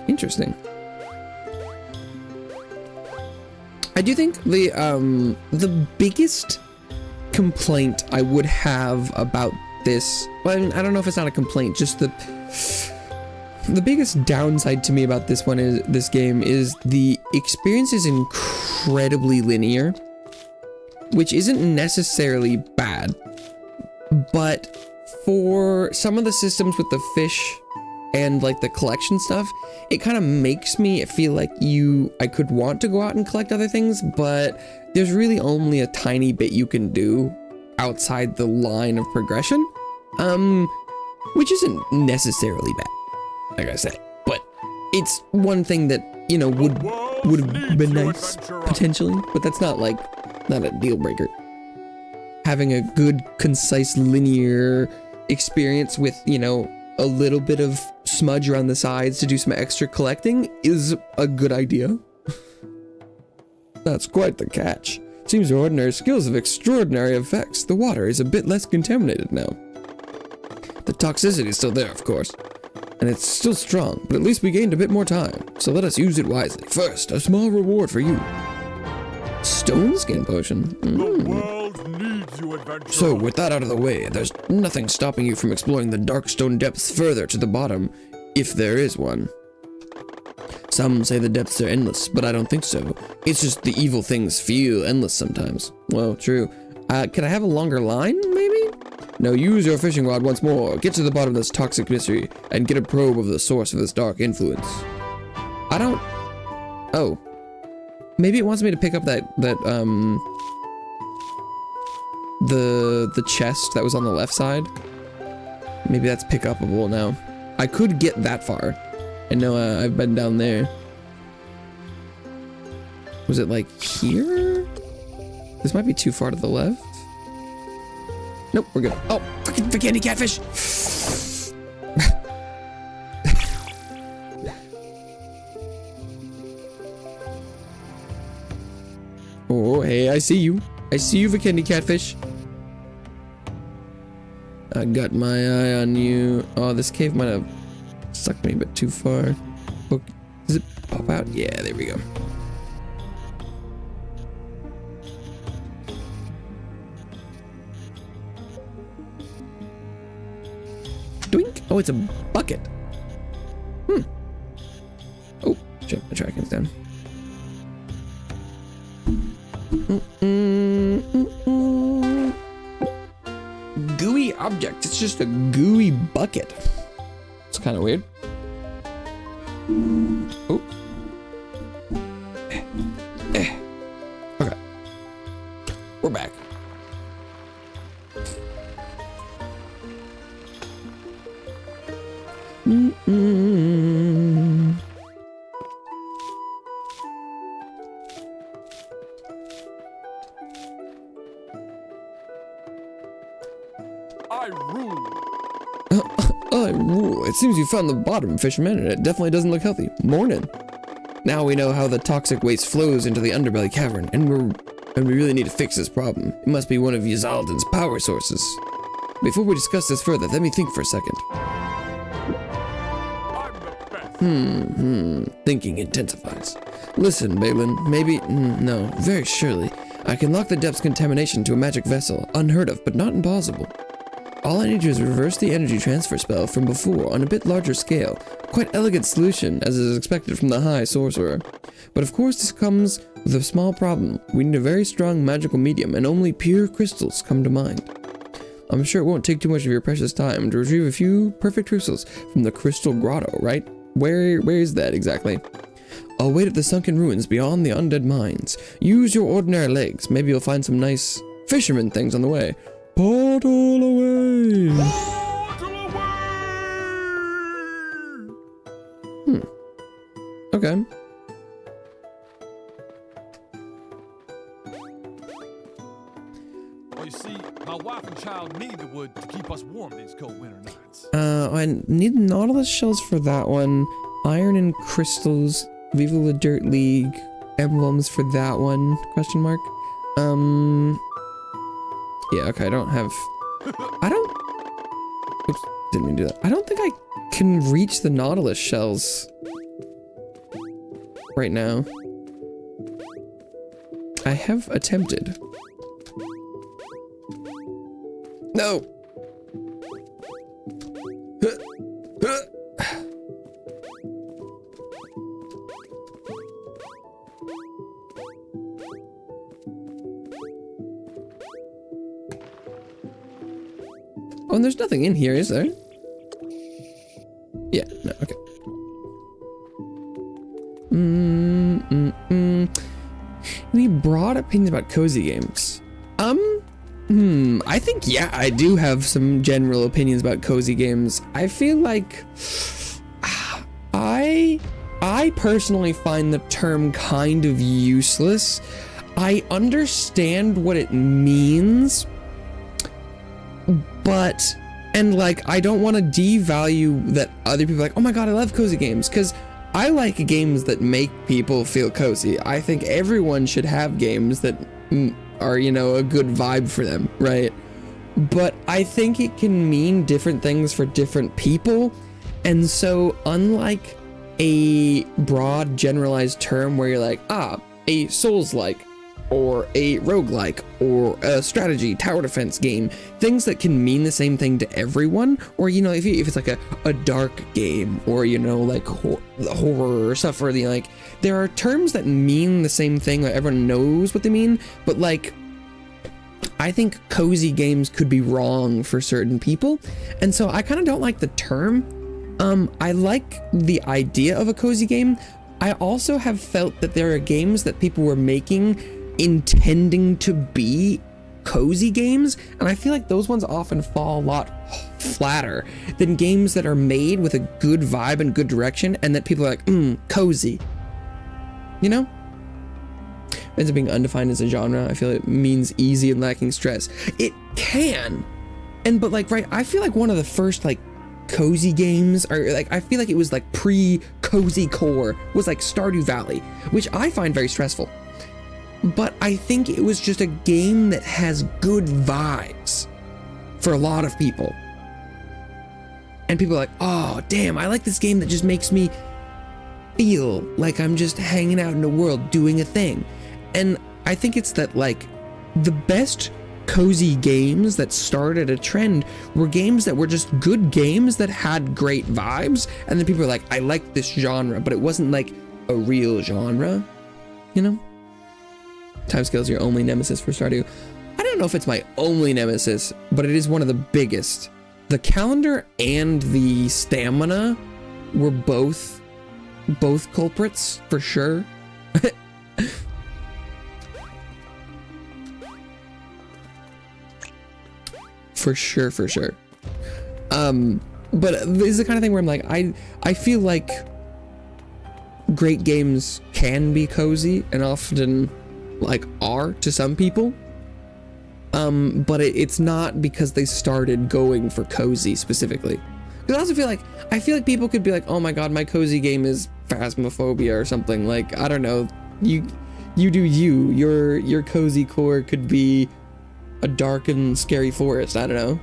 Interesting. I do think the biggest complaint I would have about this, well, I don't know if it's not a complaint, just the biggest downside to me about this game is the experience is incredibly linear, which isn't necessarily bad, but for some of the systems with the fish and like the collection stuff, it kind of makes me feel like I could want to go out and collect other things, but there's really only a tiny bit you can do outside the line of progression, which isn't necessarily bad, like I said, but it's one thing that, you know, would have been nice potentially, but that's not a deal breaker. Having a good, concise, linear experience with, you know, a little bit of smudge around the sides to do some extra collecting is a good idea. That's quite the catch. Seems your ordinary skills have extraordinary effects. The water is a bit less contaminated now. The toxicity is still there, of course, and it's still strong, but at least we gained a bit more time, so let us use it wisely. First, a small reward for you. Stone skin potion. The world needs you, adventurer. So, with that out of the way, there's nothing stopping you from exploring the dark stone depths further to the bottom, if there is one. Some say the depths are endless, but I don't think so. It's just the evil things feel endless sometimes. Well, true. Can I have a longer line, maybe? Now use your fishing rod once more, get to the bottom of this toxic mystery, and get a probe of the source of this dark influence. I don't... Oh. Maybe it wants me to pick up the chest that was on the left side. Maybe that's pick upable now. I could get that far. I know I've been down there. Was it like here? This might be too far to the left. Nope, we're good. Oh, fucking candy catfish! Oh, hey, I see you. I see you, Vikendi Catfish. I got my eye on you. Oh, this cave might have sucked me a bit too far. Oh, does it pop out? Yeah, there we go. Doink! Oh, it's a bucket. Oh, check the tracking's down. Gooey object. It's just a gooey bucket. It's kind of weird. Oh. Okay. We're back. I rule. I rule. It seems you found the bottom, Fisherman, and it definitely doesn't look healthy. Mornin. Now we know how the toxic waste flows into the underbelly cavern, and we really need to fix this problem. It must be one of Yzaldan's power sources. Before we discuss this further, let me think for a second. I'm the best. Thinking intensifies. Listen, Balin, maybe, no, very surely, I can lock the depth's contamination to a magic vessel. Unheard of, but not impossible. All I need to do is reverse the energy transfer spell from before on a bit larger scale. Quite elegant solution, as is expected from the high sorcerer. But of course this comes with a small problem. We need a very strong magical medium, and only pure crystals come to mind. I'm sure it won't take too much of your precious time to retrieve a few perfect crystals from the Crystal Grotto, right? Where is that exactly? I'll wait at the sunken ruins beyond the undead mines. Use your ordinary legs. Maybe you'll find some nice fisherman things on the way. Portal away! Portal away! Okay. Well, you see, my wife and child need the wood to keep us warm these cold winter nights. I need Nautilus shells for that one. Iron and crystals. Viva la Dirt League emblems for that one. Question mark. Yeah, okay, I don't... Oops, didn't mean to do that. I don't think I can reach the Nautilus shells right now. I have attempted. No! Oh, and there's nothing in here, is there? Yeah, no, okay. Any broad opinions about cozy games? I think, yeah, I do have some general opinions about cozy games. I feel like I personally find the term kind of useless. I understand what it means, and like, I don't want to devalue that other people are like, oh my god, I love cozy games, because I like games that make people feel cozy. I think everyone should have games that are, you know, a good vibe for them, right? But I think it can mean different things for different people. And so unlike a broad generalized term where you're like, a Souls-like, or a roguelike, or a strategy tower defense game, things that can mean the same thing to everyone, or, you know, if it's like a dark game, or, you know, like horror or stuff, or like, there are terms that mean the same thing, like everyone knows what they mean, but like, I think cozy games could be wrong for certain people, and so I kind of don't like the term. I like the idea of a cozy game. I also have felt that there are games that people were making intending to be cozy games, and I feel like those ones often fall a lot flatter than games that are made with a good vibe and good direction, and that people are like, cozy. You know? Ends up being undefined as a genre. I feel it means easy and lacking stress. It can, but like, right, I feel like one of the first like cozy games, or like, I feel like it was like pre-cozy core, was like Stardew Valley, which I find very stressful. But I think it was just a game that has good vibes for a lot of people. And people are like, oh, damn, I like this game that just makes me feel like I'm just hanging out in the world doing a thing. And I think it's that, like, the best cozy games that started a trend were games that were just good games that had great vibes. And then people are like, I like this genre, but it wasn't like a real genre, you know? Timescale is your only nemesis for Stardew. I don't know if it's my only nemesis, but it is one of the biggest. The calendar and the stamina were both culprits for sure. For sure. But this is the kind of thing where I'm like, I feel like great games can be cozy and often like are to some people. But it's not because they started going for cozy specifically. Because I also feel like people could be like, oh my god, my cozy game is Phasmophobia or something. Like, I don't know, you do you. Your cozy core could be a dark and scary forest. I don't know.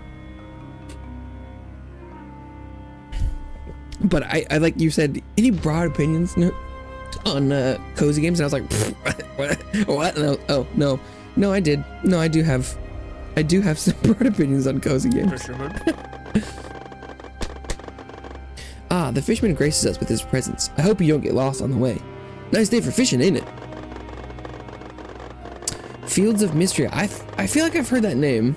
But I like you said, any broad opinions on cozy games? And I was like, what? No, I did. No, I do have some broad opinions on cozy games. Fisherman. Ah, the fisherman graces us with his presence. I hope you don't get lost on the way. Nice day for fishing, ain't it? Fields of Mystery. I feel like I've heard that name.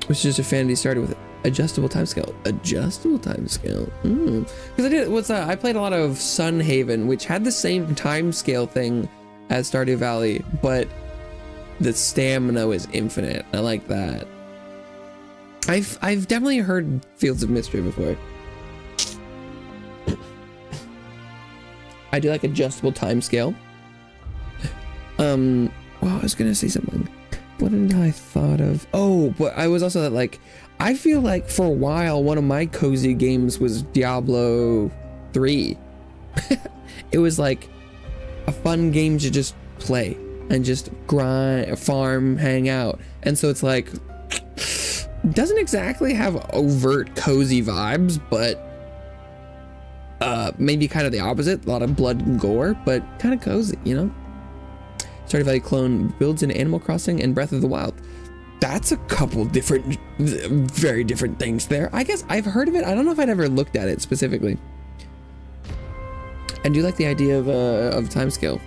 Which is just a fantasy started with adjustable timescale. Adjustable timescale. Because I played a lot of Sunhaven, which had the same timescale thing as Stardew Valley, but the stamina was infinite. I like that. I've definitely heard Fields of Mystery before. I do like adjustable timescale. Well, I was gonna say something. What did I thought of? Oh, but I was also like, I feel like for a while, one of my cozy games was Diablo 3. It was like a fun game to just play and just grind, farm, hang out. And so it's like, doesn't exactly have overt cozy vibes, but maybe kind of the opposite. A lot of blood and gore, but kind of cozy, you know? Stardew Valley clone builds in Animal Crossing and Breath of the Wild. That's a couple different, very different things there. I guess I've heard of it. I don't know if I'd ever looked at it specifically. I do like the idea of timescale.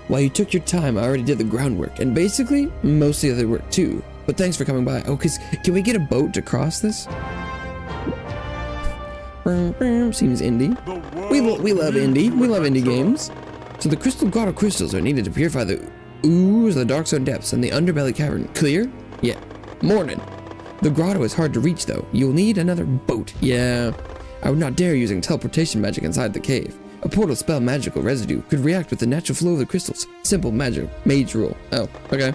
While you took your time, I already did the groundwork and basically most of the other work too. But thanks for coming by. Oh, can we get a boat to cross this? Seems indie. We love indie. We love indie games. So the crystal grotto crystals are needed to purify the ooze, the dark zone depths, and the underbelly cavern. Clear? Yeah. Mornin. The grotto is hard to reach though. You'll need another boat. Yeah. I would not dare using teleportation magic inside the cave. A portal spell magical residue could react with the natural flow of the crystals. Simple magic mage rule. Oh, okay.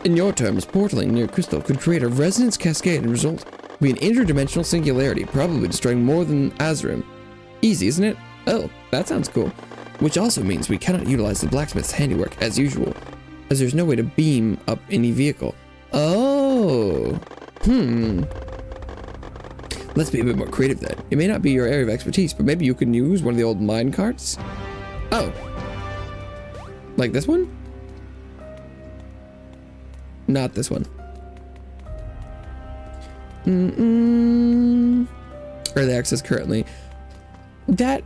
In your terms, portaling near crystal could create a resonance cascade and result be an interdimensional singularity, probably destroying more than Azerim. Easy, isn't it? Oh, that sounds cool. Which also means we cannot utilize the blacksmith's handiwork as usual, as there's no way to beam up any vehicle. Oh, Let's be a bit more creative then. It may not be your area of expertise, but maybe you can use one of the old mine carts? Oh. Like this one? Not this one. Early access currently. That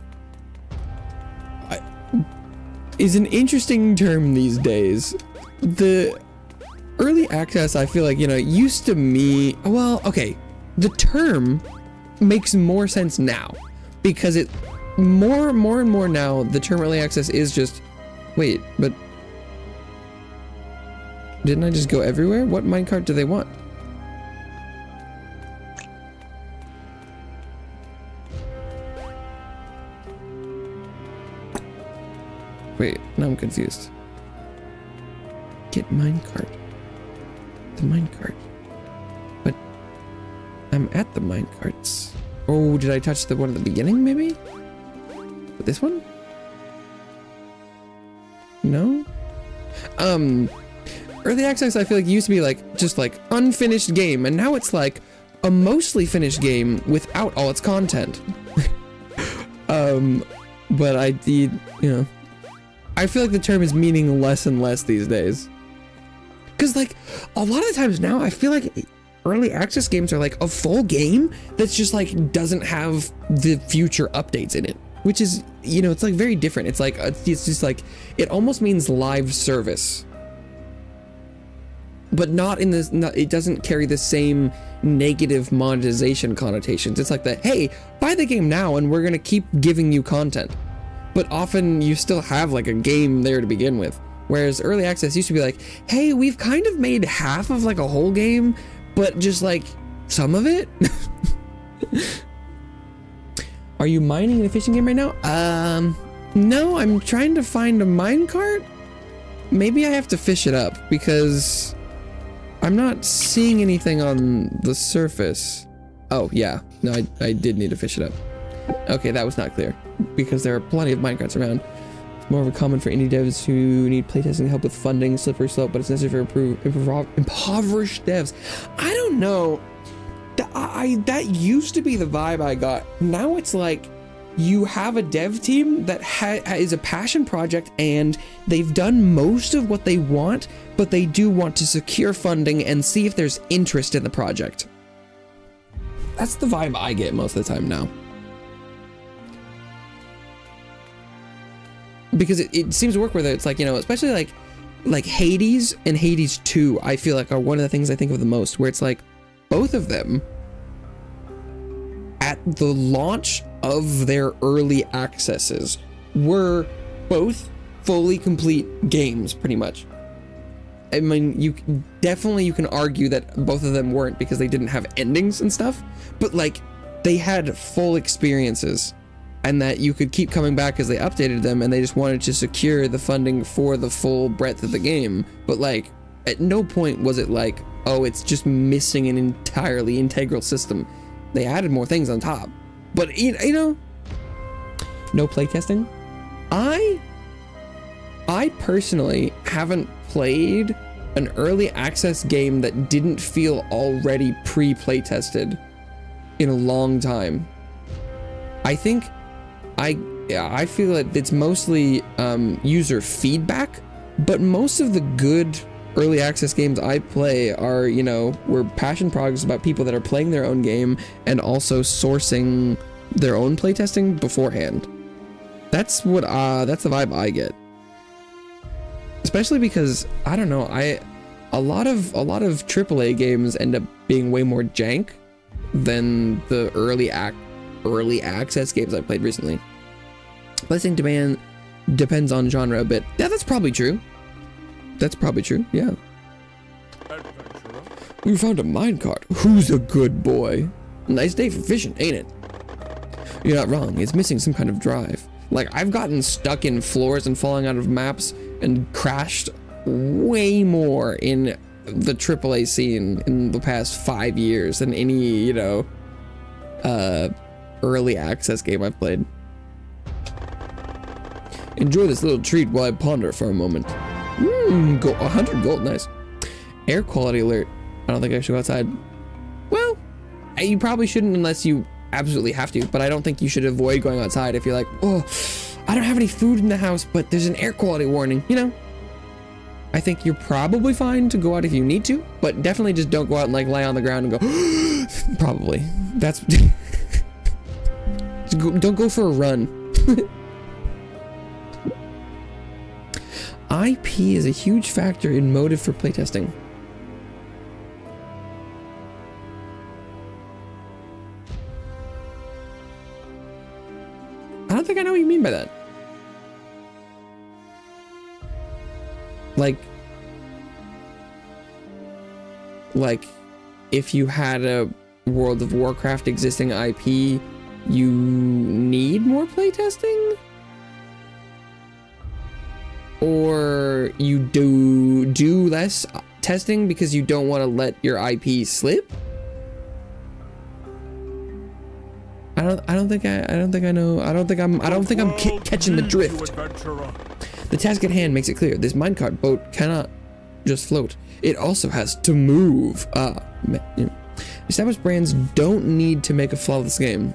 is an interesting term these days. The early access, I feel like, you know, used to me, well, okay, the term makes more sense now because it more and more now, the term early access is just, wait, but didn't I just go everywhere? What minecart do they want? Wait, now I'm confused. Get minecart. The minecart. But I'm at the minecarts. Oh, did I touch the one at the beginning, maybe? This one? No? Early access, I feel like used to be like, just like unfinished game, and now it's like a mostly finished game without all its content. But I did, you know, I feel like the term is meaning less and less these days. Cause like a lot of the times now, I feel like early access games are like a full game that's just like doesn't have the future updates in it, which is, you know, it's like very different. It's like, it's just like, it almost means live service, but not in this, it doesn't carry the same negative monetization connotations. It's like that, hey, buy the game now and we're gonna keep giving you content. But often you still have like a game there to begin with. Whereas early access used to be like, hey, we've kind of made half of like a whole game, but just like some of it. Are you mining in a fishing game right now? No, I'm trying to find a minecart. Maybe I have to fish it up because I'm not seeing anything on the surface. Oh, yeah. No, I did need to fish it up. Okay, that was not clear because there are plenty of minecarts around. It's more of a common for indie devs who need playtesting help with funding, slippery slope, but it's necessary for impoverished devs. I don't know. That used to be the vibe I got. Now it's like you have a dev team that is a passion project and they've done most of what they want, but they do want to secure funding and see if there's interest in the project. That's the vibe I get most of the time now. Because it seems to work where it's like, you know, especially like Hades and Hades 2, I feel like are one of the things I think of the most, where it's like both of them at the launch of their early accesses were both fully complete games, pretty much. I mean, you can argue that both of them weren't because they didn't have endings and stuff, but like they had full experiences and that you could keep coming back as they updated them, and they just wanted to secure the funding for the full breadth of the game. But like at no point was it like, oh, it's just missing an entirely integral system. They added more things on top, but you know, no playtesting. I personally haven't played an early access game that didn't feel already pre-playtested in a long time. I think I feel like it's mostly user feedback, but most of the good early access games I play are, you know, were passion projects about people that are playing their own game and also sourcing their own playtesting beforehand. That's the vibe I get. Especially because I don't know, a lot of AAA games end up being way more jank than the early access games I played recently. Playtesting demand depends on genre a bit. Yeah, that's probably true. That's probably true, yeah. We found a minecart. Who's a good boy? Nice day for fishing, ain't it? You're not wrong, it's missing some kind of drive. Like, I've gotten stuck in floors and falling out of maps and crashed way more in the AAA scene in the past 5 years than any, you know, early access game I've played. Enjoy this little treat while I ponder for a moment. 100 gold, nice. Air quality alert. I don't think I should go outside. Well, you probably shouldn't unless you absolutely have to, but I don't think you should avoid going outside if you're like, oh, I don't have any food in the house, but there's an air quality warning, you know? I think you're probably fine to go out if you need to, but definitely just don't go out and like lie on the ground and go, probably. That's, don't go for a run. IP is a huge factor in motive for playtesting. I don't think I know what you mean by that. Like if you had a World of Warcraft existing IP, you need more playtesting? Or you do less testing because you don't want to let your IP slip? I don't think I'm catching the drift. The task at hand makes it clear this minecart boat cannot just float. It also has to move. Established brands don't need to make a flawless game.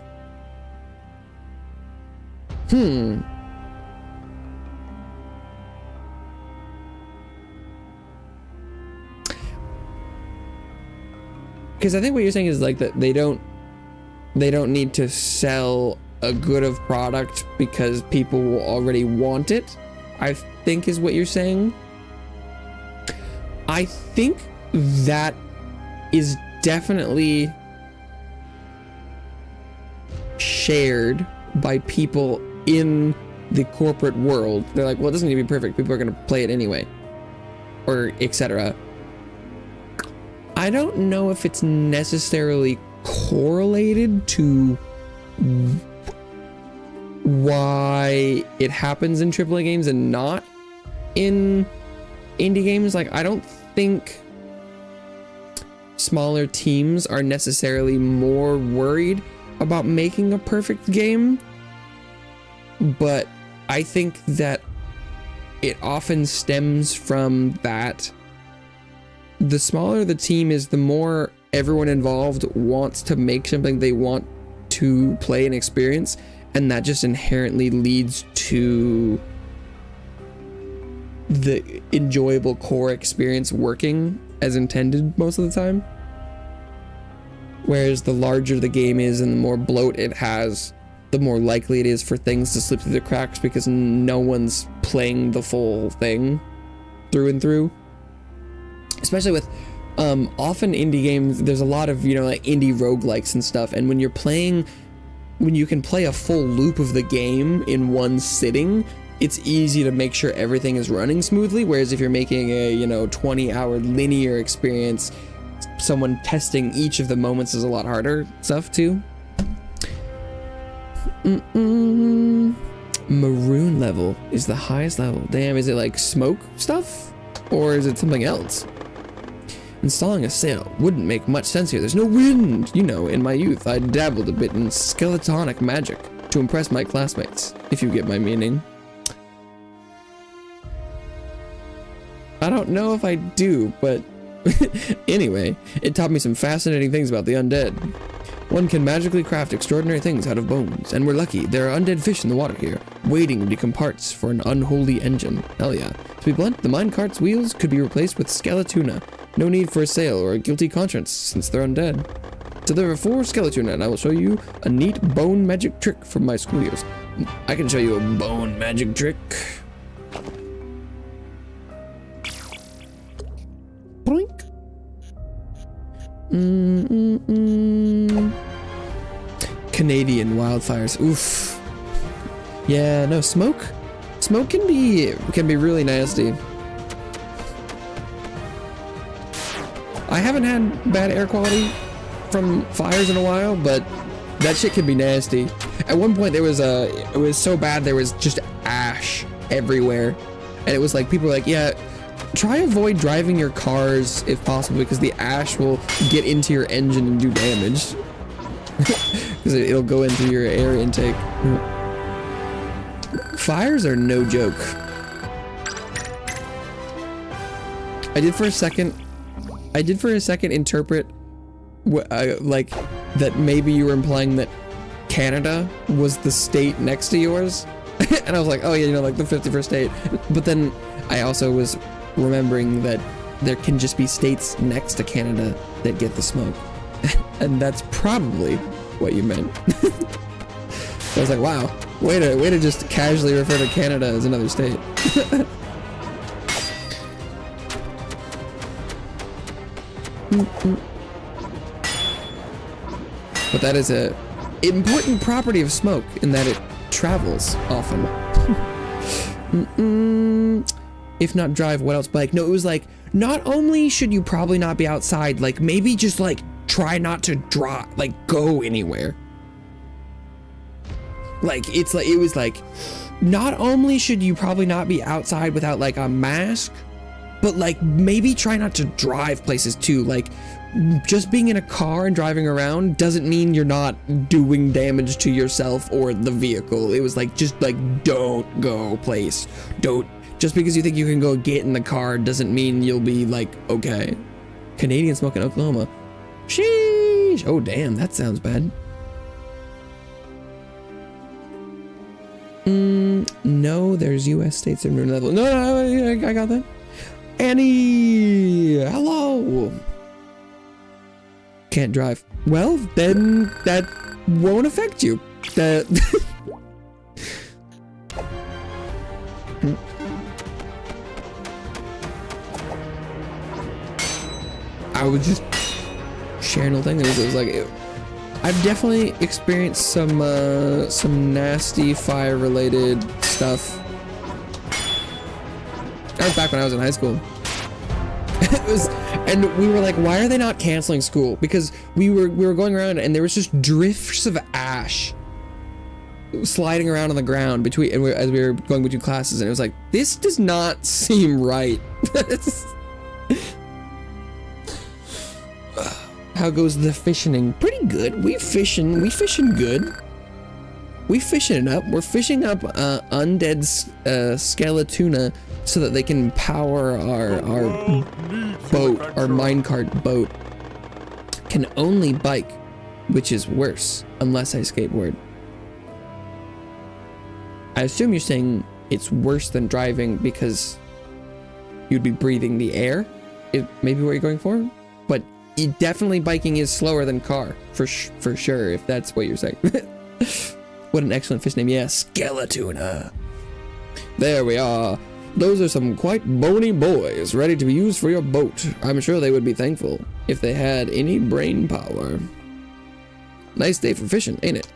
Because I think what you're saying is like that they don't need to sell a good of product because people will already want it, I think is what you're saying. I think that is definitely shared by people in the corporate world. They're like, well, it doesn't need to be perfect. People are going to play it anyway, or etc. I don't know if it's necessarily correlated to why it happens in AAA games and not in indie games. Like, I don't think smaller teams are necessarily more worried about making a perfect game, but I think that it often stems from that the smaller the team is, the more everyone involved wants to make something they want to play and experience, and that just inherently leads to the enjoyable core experience working as intended most of the time. Whereas the larger the game is and the more bloat it has, the more likely it is for things to slip through the cracks because no one's playing the full thing through and through. Especially with often indie games, there's a lot of, like indie roguelikes and stuff, and when you can play a full loop of the game in one sitting, it's easy to make sure everything is running smoothly. Whereas if you're making a 20-hour linear experience, someone testing each of the moments is a lot harder stuff too. Maroon level is the highest level. Damn, is it like smoke stuff or is it something else? Installing a sail wouldn't make much sense here. There's no wind. In my youth, I dabbled a bit in skeletonic magic to impress my classmates, if you get my meaning. I don't know if I do, but anyway, it taught me some fascinating things about the undead. One can magically craft extraordinary things out of bones, and we're lucky there are undead fish in the water here, waiting to become parts for an unholy engine. Hell yeah. To be blunt, the minecart's wheels could be replaced with skeletuna. No need for a sail or a guilty conscience, since they're undead. Deliver 4 skeletuna, and I will show you a neat bone magic trick from my school years. I can show you a bone magic trick. Boink. Canadian wildfires. Oof. Yeah, no, smoke can be really nasty. I haven't had bad air quality from fires in a while, but that shit can be nasty. At one point it was so bad there was just ash everywhere, and it was like people were like, yeah, try avoid driving your cars if possible because the ash will get into your engine and do damage. Because it'll go into your air intake. Fires are no joke. I did for a second interpret like that maybe you were implying that Canada was the state next to yours. And I was like, oh yeah, like the 51st state. But then I also was remembering that there can just be states next to Canada that get the smoke. And that's probably what you meant. I was like, wow, way to just casually refer to Canada as another state. But that is a important property of smoke in that it travels often. If not drive, what else bike? No, it was like, not only should you probably not be outside, like maybe just like try not to drive, like go anywhere. Like it was like, not only should you probably not be outside without like a mask, but like maybe try not to drive places too. Like just being in a car and driving around doesn't mean you're not doing damage to yourself or the vehicle. It was like, just like, don't go place. Just because you think you can go get in the car doesn't mean you'll be like, okay. Canadian smoke in Oklahoma. Sheesh. Oh, damn, that sounds bad. No, there's US states in Maroon level. No, I got that. Annie, hello. Can't drive. Well, then that won't affect you. I was just sharing a thing. It was like, I've definitely experienced some nasty fire-related stuff. That was back when I was in high school. And we were like, why are they not canceling school? Because we were going around and there was just drifts of ash sliding around on the ground as we were going between classes, and it was like, this does not seem right. How goes the fishing? Pretty good. We fishing good. We fishing it up. We're fishing up undead skeletuna so that they can power our boat, our minecart boat. Can only bike, which is worse, unless I skateboard. I assume you're saying it's worse than driving because you'd be breathing the air. It may be what you're going for, but definitely biking is slower than car, for sure, if that's what you're saying. What an excellent fish name. Yeah, Skeletuna. There we are. Those are some quite bony boys, ready to be used for your boat. I'm sure they would be thankful if they had any brain power. Nice day for fishing, ain't it?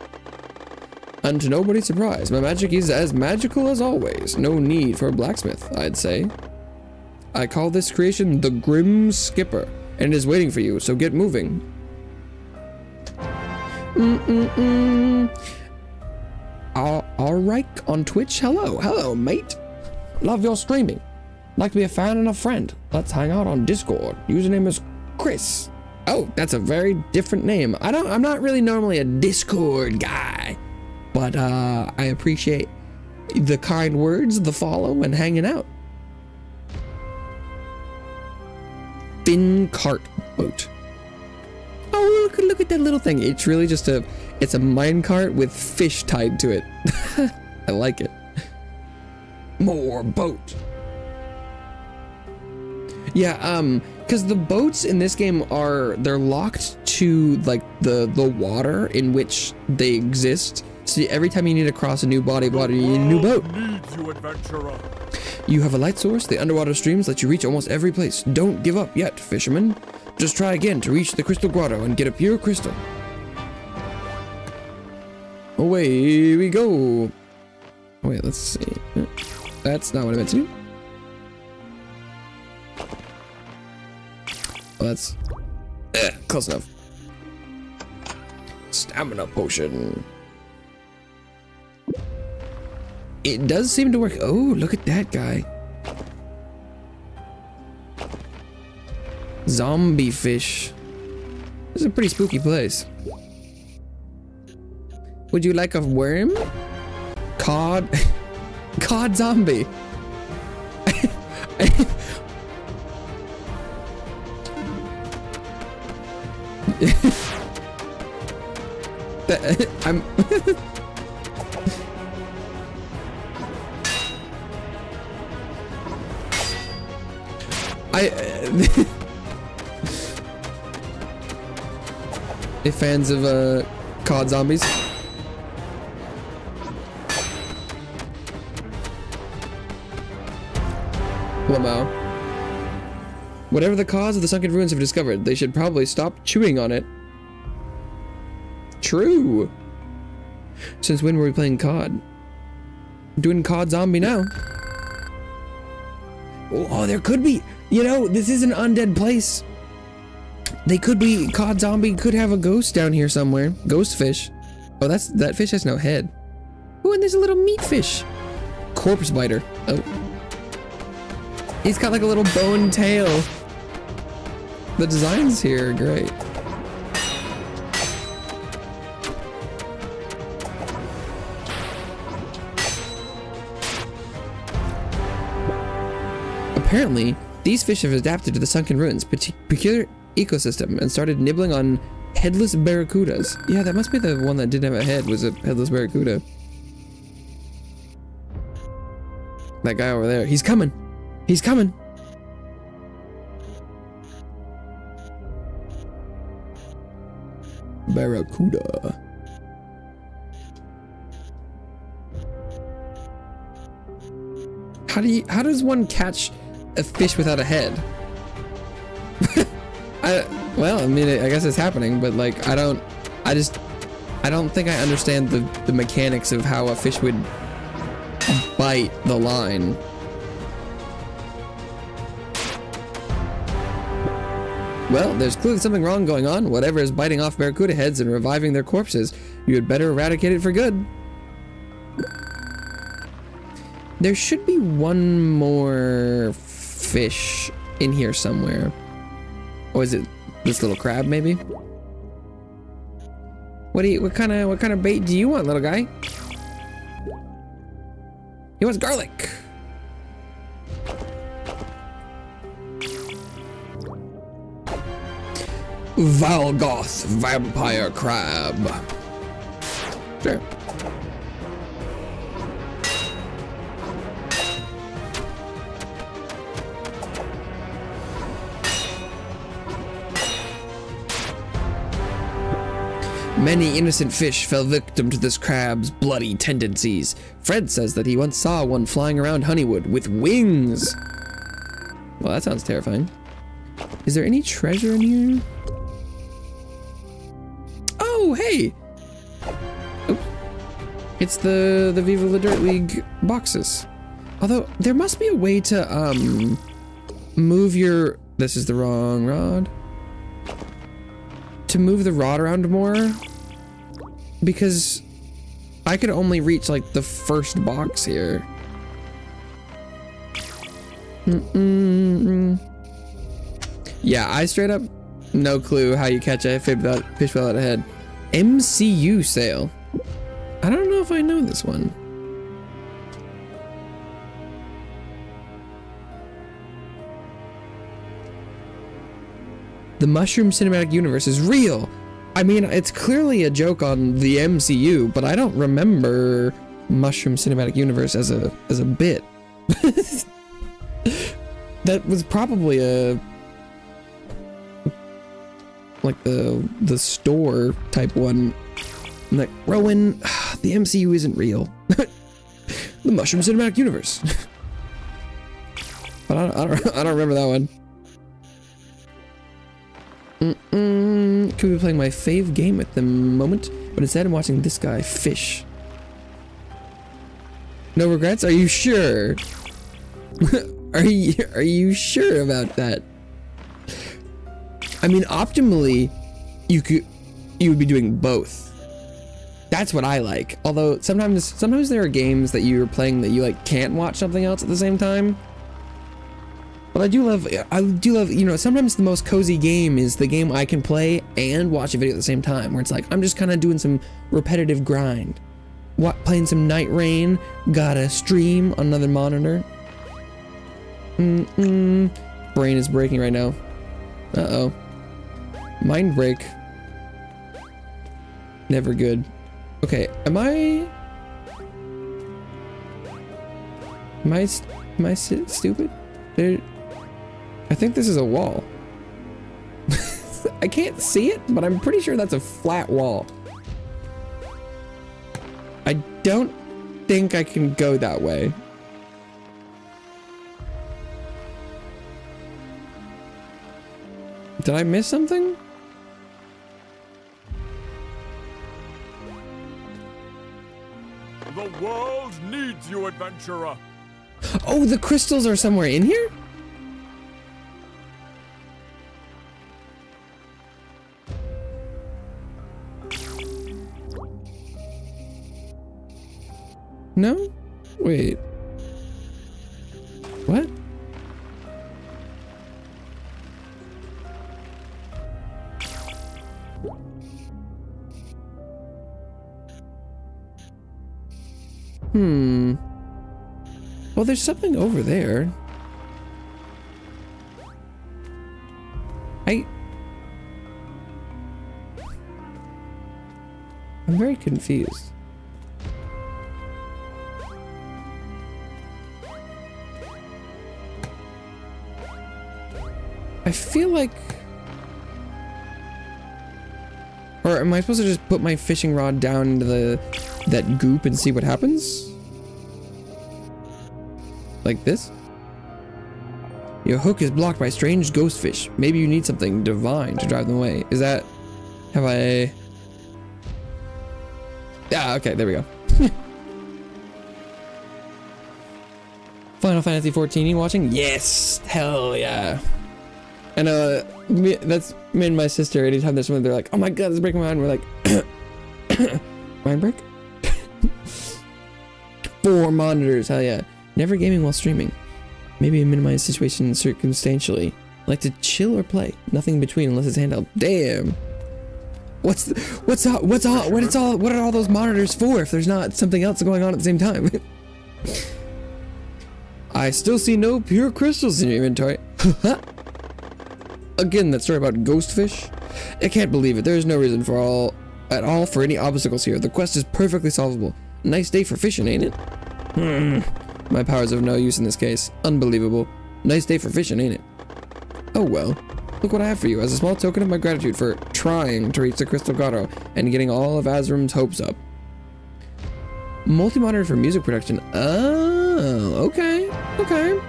And to nobody's surprise, my magic is as magical as always. No need for a blacksmith, I'd say. I call this creation the Grim Skipper, and it is waiting for you, so get moving. Alright, on Twitch, hello, mate. Love your streaming. Like to be a fan and a friend. Let's hang out on Discord. Username is Chris. Oh, that's a very different name. I'm not really normally a Discord guy, but I appreciate the kind words, the follow, and hanging out. Fin cart boat. Oh, look at that little thing. It's really just it's a minecart with fish tied to it. I like it. More boat. Yeah, because the boats in this game they're locked to like the water in which they exist. So every time you need to cross a new body of water, you need a new boat. You have a light source. The underwater streams let you reach almost every place. Don't give up yet, fisherman. Just try again to reach the crystal grotto and get a pure crystal. Away we go. Oh, wait, let's see. That's not what I meant to do. Oh, that's close enough. Stamina potion. It does seem to work. Oh, look at that guy. Zombie fish. This is a pretty spooky place. Would you like a worm? Cod? Cod zombie. I'm fans of cod zombies. Lamau. Whatever the cause of the sunken ruins have discovered, they should probably stop chewing on it. True. Since when were we playing COD? Doing COD zombie now. Oh, there could be. You know, this is an undead place. They could be. COD zombie could have a ghost down here somewhere. Ghost fish. Oh, that fish has no head. Oh, and there's a little meat fish. Corpse biter. Oh. He's got like a little bone tail. The designs here are great. Apparently, these fish have adapted to the sunken ruins' peculiar ecosystem and started nibbling on headless barracudas. Yeah, that must be the one that didn't have a head, was a headless barracuda. That guy over there, he's coming. He's coming. Barracuda. How does one catch a fish without a head? Well, I mean, I guess it's happening, but like, I don't think I understand the mechanics of how a fish would bite the line. Well, there's clearly something wrong going on. Whatever is biting off barracuda heads and reviving their corpses, you had better eradicate it for good. There should be one more fish in here somewhere. Or is it this little crab, maybe? What kind of bait do you want, little guy? He wants garlic. Valgoth vampire crab. Sure. Many innocent fish fell victim to this crab's bloody tendencies. Fred says that he once saw one flying around Honeywood with wings. Well, that sounds terrifying. Is there any treasure in here? Oh, hey! Oops. It's the Viva La Dirt League boxes. Although, there must be a way to, move your... This is the wrong rod. To move the rod around more. Because I could only reach, like, the first box here. Yeah, I straight up no clue how you catch a fish without a head. MCU sale. I don't know if I know this one. The Mushroom Cinematic Universe is real. I mean, it's clearly a joke on the MCU, but I don't remember Mushroom Cinematic Universe as a bit. That was probably a like the store type one. I'm like, Rowan, the MCU isn't real. The Mushroom Cinematic Universe. But I don't remember that one. Could be playing my fave game at the moment, but instead I'm watching this guy fish. No regrets? Are you sure? Are you sure about that? I mean, optimally, you would be doing both. That's what I like. Although sometimes there are games that you're playing that you like can't watch something else at the same time. But I do love, you know, sometimes the most cozy game is the game I can play and watch a video at the same time, where it's like, I'm just kind of doing some repetitive grind. Playing some Night Rain, got a stream on another monitor. Brain is breaking right now. Uh-oh. Mind break. Never good. Okay, am I stupid? I think this is a wall. I can't see it, but I'm pretty sure that's a flat wall. I don't think I can go that way. Did I miss something? The world needs you, adventurer. Oh, the crystals are somewhere in here? No? Wait. What? Well, there's something over there. I'm very confused. I feel like... Or am I supposed to just put my fishing rod down into that goop and see what happens? Like this? Your hook is blocked by strange ghost fish. Maybe you need something divine to drive them away. Is that... Have I... Ah, okay, there we go. Final Fantasy 14, you watching? Yes! Hell yeah! And that's me and my sister. Anytime there's something, they're like, "Oh my god, this is breaking my mind." We're like, "Mind break?" 4 monitors, hell yeah. Never gaming while streaming. Maybe a minimized situation circumstantially. Like to chill or play. Nothing in between unless it's handheld. Damn. What are all those monitors for if there's not something else going on at the same time? I still see no pure crystals in your inventory. Again, that story about ghost fish. I can't believe it. There is no reason at all for any obstacles here. The quest is perfectly solvable. Nice day for fishing, ain't it? My powers of no use in this case. Unbelievable. Nice day for fishing, ain't it? Oh well. Look what I have for you as a small token of my gratitude for trying to reach the Crystal Grotto and getting all of Azrim's hopes up. Multi-monitor for music production. Oh, okay. Okay.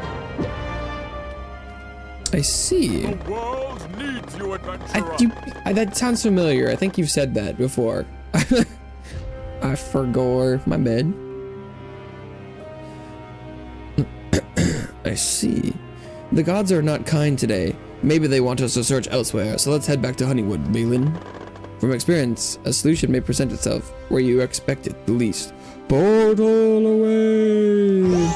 I see. The world needs you, adventurer. That sounds familiar. I think you've said that before. I forgot. My bad. I see. The gods are not kind today. Maybe they want us to search elsewhere, so let's head back to Honeywood, Balin. From experience, a solution may present itself where you expect it the least. Portal away!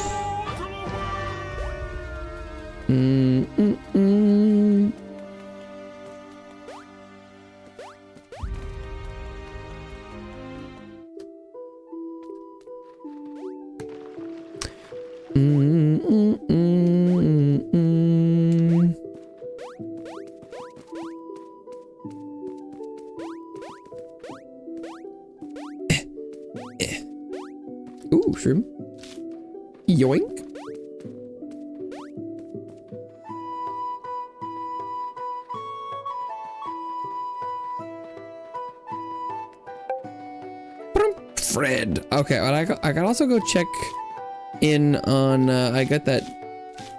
Ooh, shroom. Yoink. Fred. Okay, well, I can also go check in on, I got that,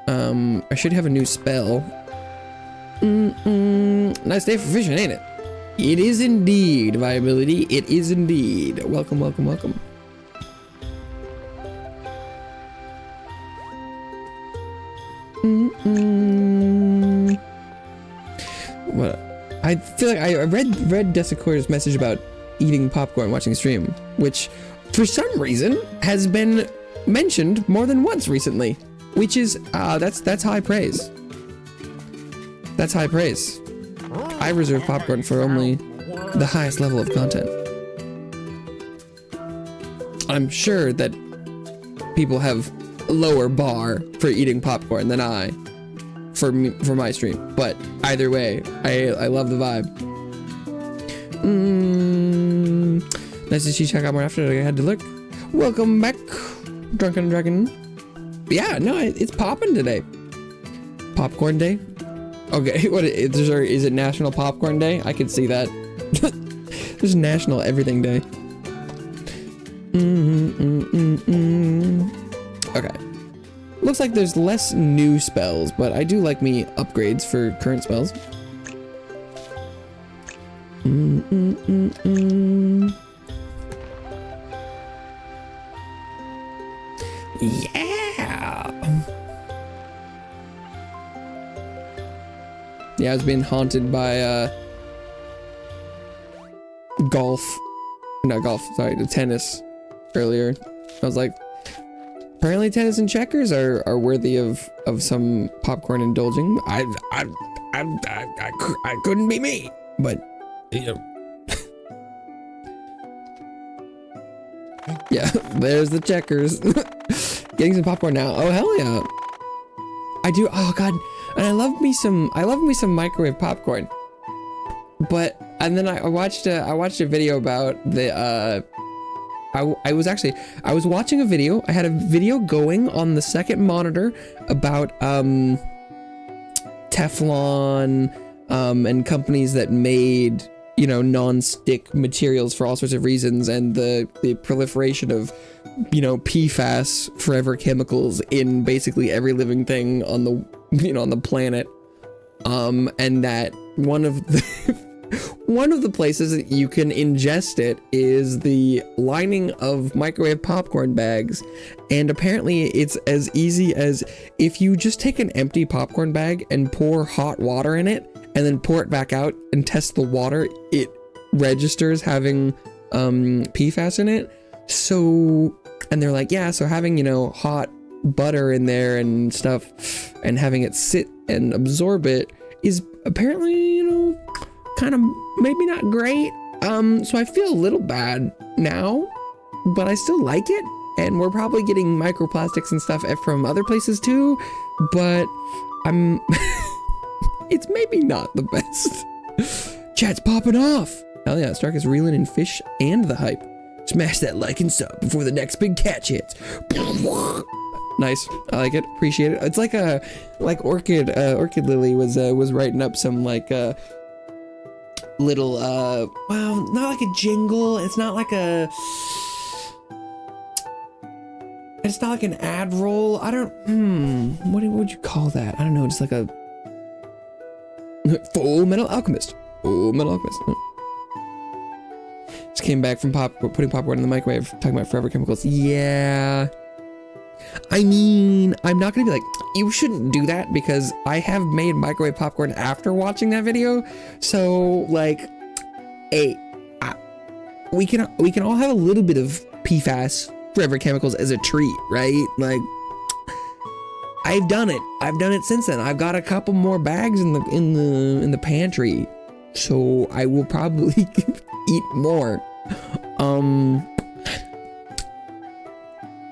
I should have a new spell. Nice day for fishing, ain't it? It is indeed, Viability. It is indeed. Welcome, welcome, welcome. What? I feel like I read Desicor's message about eating popcorn watching stream, which for some reason has been mentioned more than once recently, which is that's high praise. That's high praise. I reserve popcorn for only the highest level of content. I'm sure that people have a lower bar for eating popcorn than I for my stream, but either way, I love the vibe. Nice to see you check out more after I had to look. Welcome back, Drunken Dragon. Yeah, no, it's popping today. Popcorn day. Okay, what is it? National Popcorn Day? I could see that. There's National Everything Day. Okay. Looks like there's less new spells, but I do like me upgrades for current spells. Yeah, I was being haunted by tennis earlier. I was like, apparently tennis and checkers are worthy of some popcorn indulging. I couldn't be me, but you know. Yeah, there's the checkers. Getting some popcorn now. Oh hell yeah. I do. Oh god. And I love me some microwave popcorn. And then I watched a video about the I was watching a video. I had a video going on the second monitor about Teflon and companies that made, you know, non-stick materials for all sorts of reasons, and the proliferation of, you know, PFAS, forever chemicals, in basically every living thing on the, you know, on the planet. And that one of one of the places that you can ingest it is the lining of microwave popcorn bags. And apparently it's as easy as if you just take an empty popcorn bag and pour hot water in it and then pour it back out and test the water, it registers having PFAS in it. So, and they're like, yeah, so having, you know, hot butter in there and stuff and having it sit and absorb it is apparently, you know, kind of maybe not great. So I feel a little bad now, but I still like it. And we're probably getting microplastics and stuff from other places too, but I'm, it's maybe not the best. Chat's popping off. Hell yeah, Stark is reeling in fish and the hype. Smash that like and sub before the next big catch hits. Nice, I like it, appreciate it. It's like a, like Orchid Lily was writing up some like little, well, not like a jingle. It's not like a, it's not like an ad roll. I don't, what would you call that? I don't know, just like a Full Metal Alchemist. Full Metal Alchemist. Just came back from putting popcorn in the microwave, talking about forever chemicals. Yeah. I mean, I'm not gonna be like, you shouldn't do that, because I have made microwave popcorn after watching that video. So like, hey, we can all have a little bit of PFAS, forever chemicals, as a treat, right? Like, I've done it since then. I've got a couple more bags in the pantry, so I will probably eat more.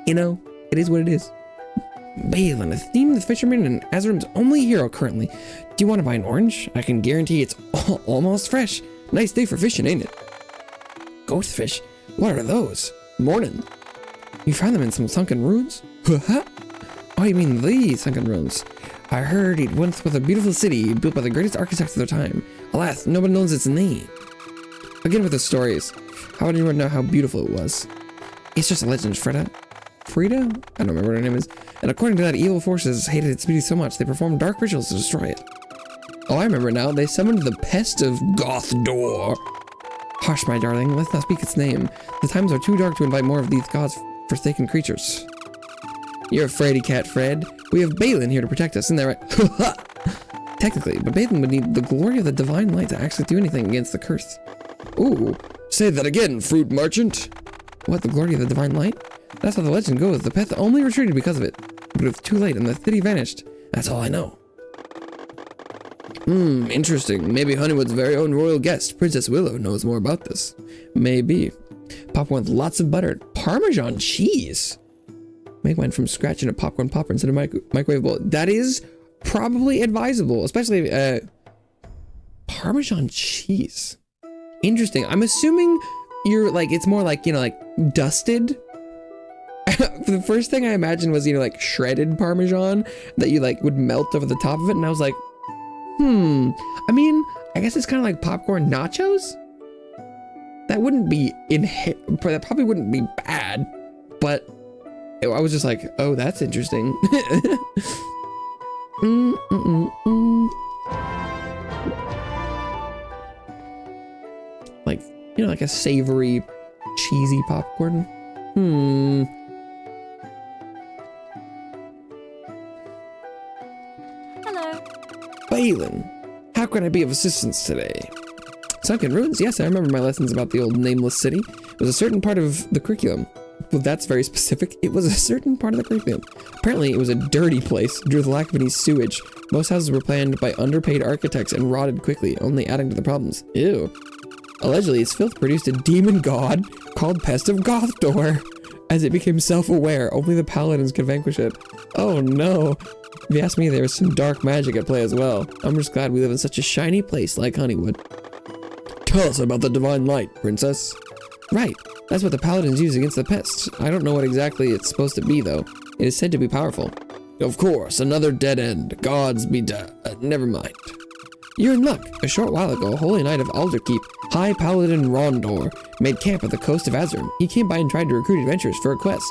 You know, it is what it is. Balin, the theme of the fisherman and Azrim's only hero currently. Do you want to buy an orange? I can guarantee it's almost fresh. Nice day for fishing, ain't it? Ghost fish? What are those? Mornin. You found them in some sunken ruins? Oh, you mean these sunken ruins? I heard it once was a beautiful city built by the greatest architects of their time. Alas, nobody knows its name. Again with the stories. How would anyone know how beautiful it was? It's just a legend, Frida. Frida? I don't remember what her name is. And according to that, evil forces hated its beauty so much they performed dark rituals to destroy it. Oh, I remember now. They summoned the pest of Gothdor. Hush, my darling. Let's not speak its name. The times are too dark to invite more of these gods' forsaken creatures. You're a fraidy cat, Fred. We have Balin here to protect us, isn't that right? Technically, but Balin would need the glory of the divine light to actually do anything against the curse. Ooh, say that again, fruit merchant. What, the glory of the divine light? That's how the legend goes. The pet only retreated because of it. But it was too late and the city vanished. That's all I know. Interesting. Maybe Honeywood's very own royal guest, Princess Willow, knows more about this. Maybe. Popcorn with lots of butter. Parmesan cheese. Make mine from scratch in a popcorn popper instead of microwave bowl. That is probably advisable, especially Parmesan cheese. Interesting. I'm assuming you're like, it's more like, you know, like dusted. The first thing I imagined was, you know, like shredded Parmesan that you like would melt over the top of it. And I was like, I mean, I guess it's kind of like popcorn nachos. That wouldn't be that probably wouldn't be bad, but I was just like, oh, that's interesting. Like, you know, like a savory, cheesy popcorn. Hello. Balin, how can I be of assistance today? Sunken ruins? Yes, I remember my lessons about the old nameless city. It was a certain part of the curriculum. Well, that's very specific. It was a certain part of the curriculum. Apparently, it was a dirty place due to the lack of any sewage. Most houses were planned by underpaid architects and rotted quickly, only adding to the problems. Ew. Allegedly, its filth produced a demon god called Pest of Gothdor. As it became self-aware, only the paladins could vanquish it. Oh no. If you ask me, there was some dark magic at play as well. I'm just glad we live in such a shiny place like Honeywood. Tell us about the divine light, princess. Right. That's what the paladins use against the pests. I don't know what exactly it's supposed to be, though. It is said to be powerful. Of course, another dead end. Gods be never mind. You're in luck. A short while ago, a holy knight of Alderkeep, High Paladin Rondor, made camp at the coast of Azrim. He came by and tried to recruit adventurers for a quest.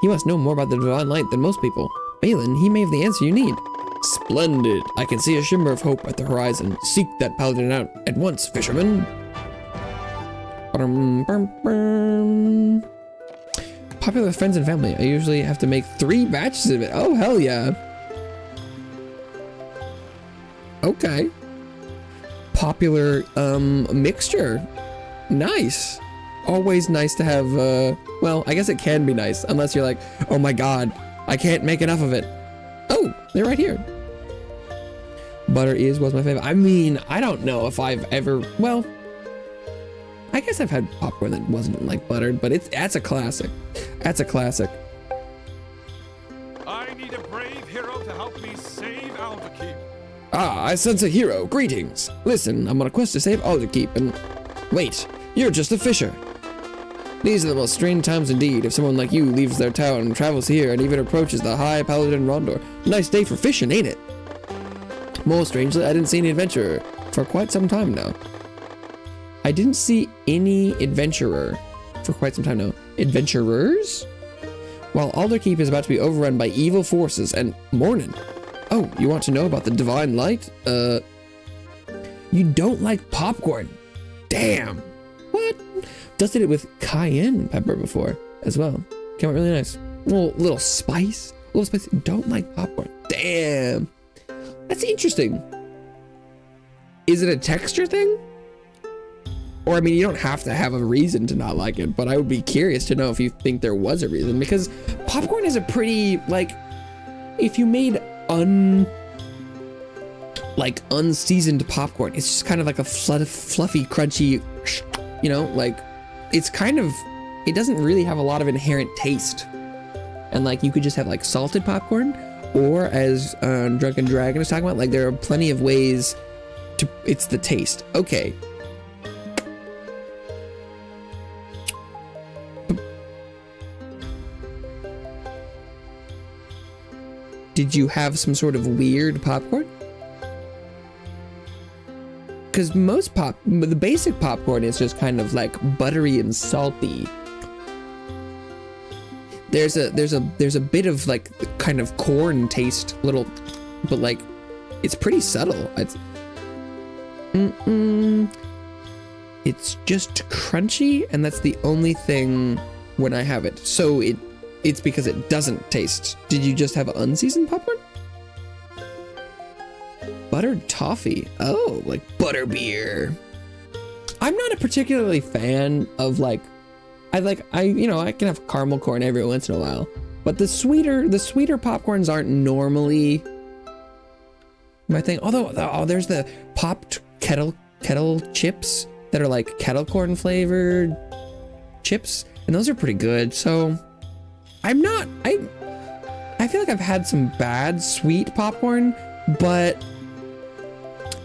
He must know more about the divine light than most people. Balin, he may have the answer you need. Splendid. I can see a shimmer of hope at the horizon. Seek that paladin out at once, fisherman. Popular with friends and family. I usually have to make 3 batches of it. Oh, hell yeah. Okay. Popular mixture. Nice. Always nice to have, well, I guess it can be nice, unless you're like, oh my god, I can't make enough of it. Oh, they're right here. Butter was my favorite. I mean, I don't know if I've ever, well, I guess I've had popcorn that wasn't like buttered, but that's a classic. That's a classic. I need a brave hero to help me save Alderkeep. Ah, I sense a hero. Greetings. Listen, I'm on a quest to save Alderkeep, and wait, you're just a fisher. These are the most strange times indeed. If someone like you leaves their town, travels here, and even approaches the High Paladin Rondor. Nice day for fishing, ain't it? More strangely, I didn't see any adventurer for quite some time now. I didn't see any adventurer for quite some time now. Adventurers? While Alderkeep is about to be overrun by evil forces and Mornin. Oh, you want to know about the divine light? You don't like popcorn. Damn. What? Dusted it with cayenne pepper before as well. Came out really nice. Little spice. Little spice. Don't like popcorn. Damn. That's interesting. Is it a texture thing? Or, I mean, you don't have to have a reason to not like it, but I would be curious to know if you think there was a reason, because popcorn is a pretty, like, if you made unseasoned popcorn, it's just kind of like a fluffy, crunchy, you know, like, it's kind of, it doesn't really have a lot of inherent taste. And like, you could just have like salted popcorn, or as Drunken Dragon is talking about, like, there are plenty of ways to, it's the taste. Okay. Did you have some sort of weird popcorn? Because the basic popcorn is just kind of like buttery and salty. There's a bit of like kind of corn taste, little, but like it's pretty subtle. It's just crunchy, and that's the only thing when I have it. So it's because it doesn't taste. Did you just have unseasoned popcorn? Buttered toffee. Oh, like butterbeer. I'm not a particularly fan of like, I can have caramel corn every once in a while, but the sweeter popcorns aren't normally my thing. Although, there's the popped kettle chips that are like kettle corn flavored chips, and those are pretty good. So I feel like I've had some bad sweet popcorn, but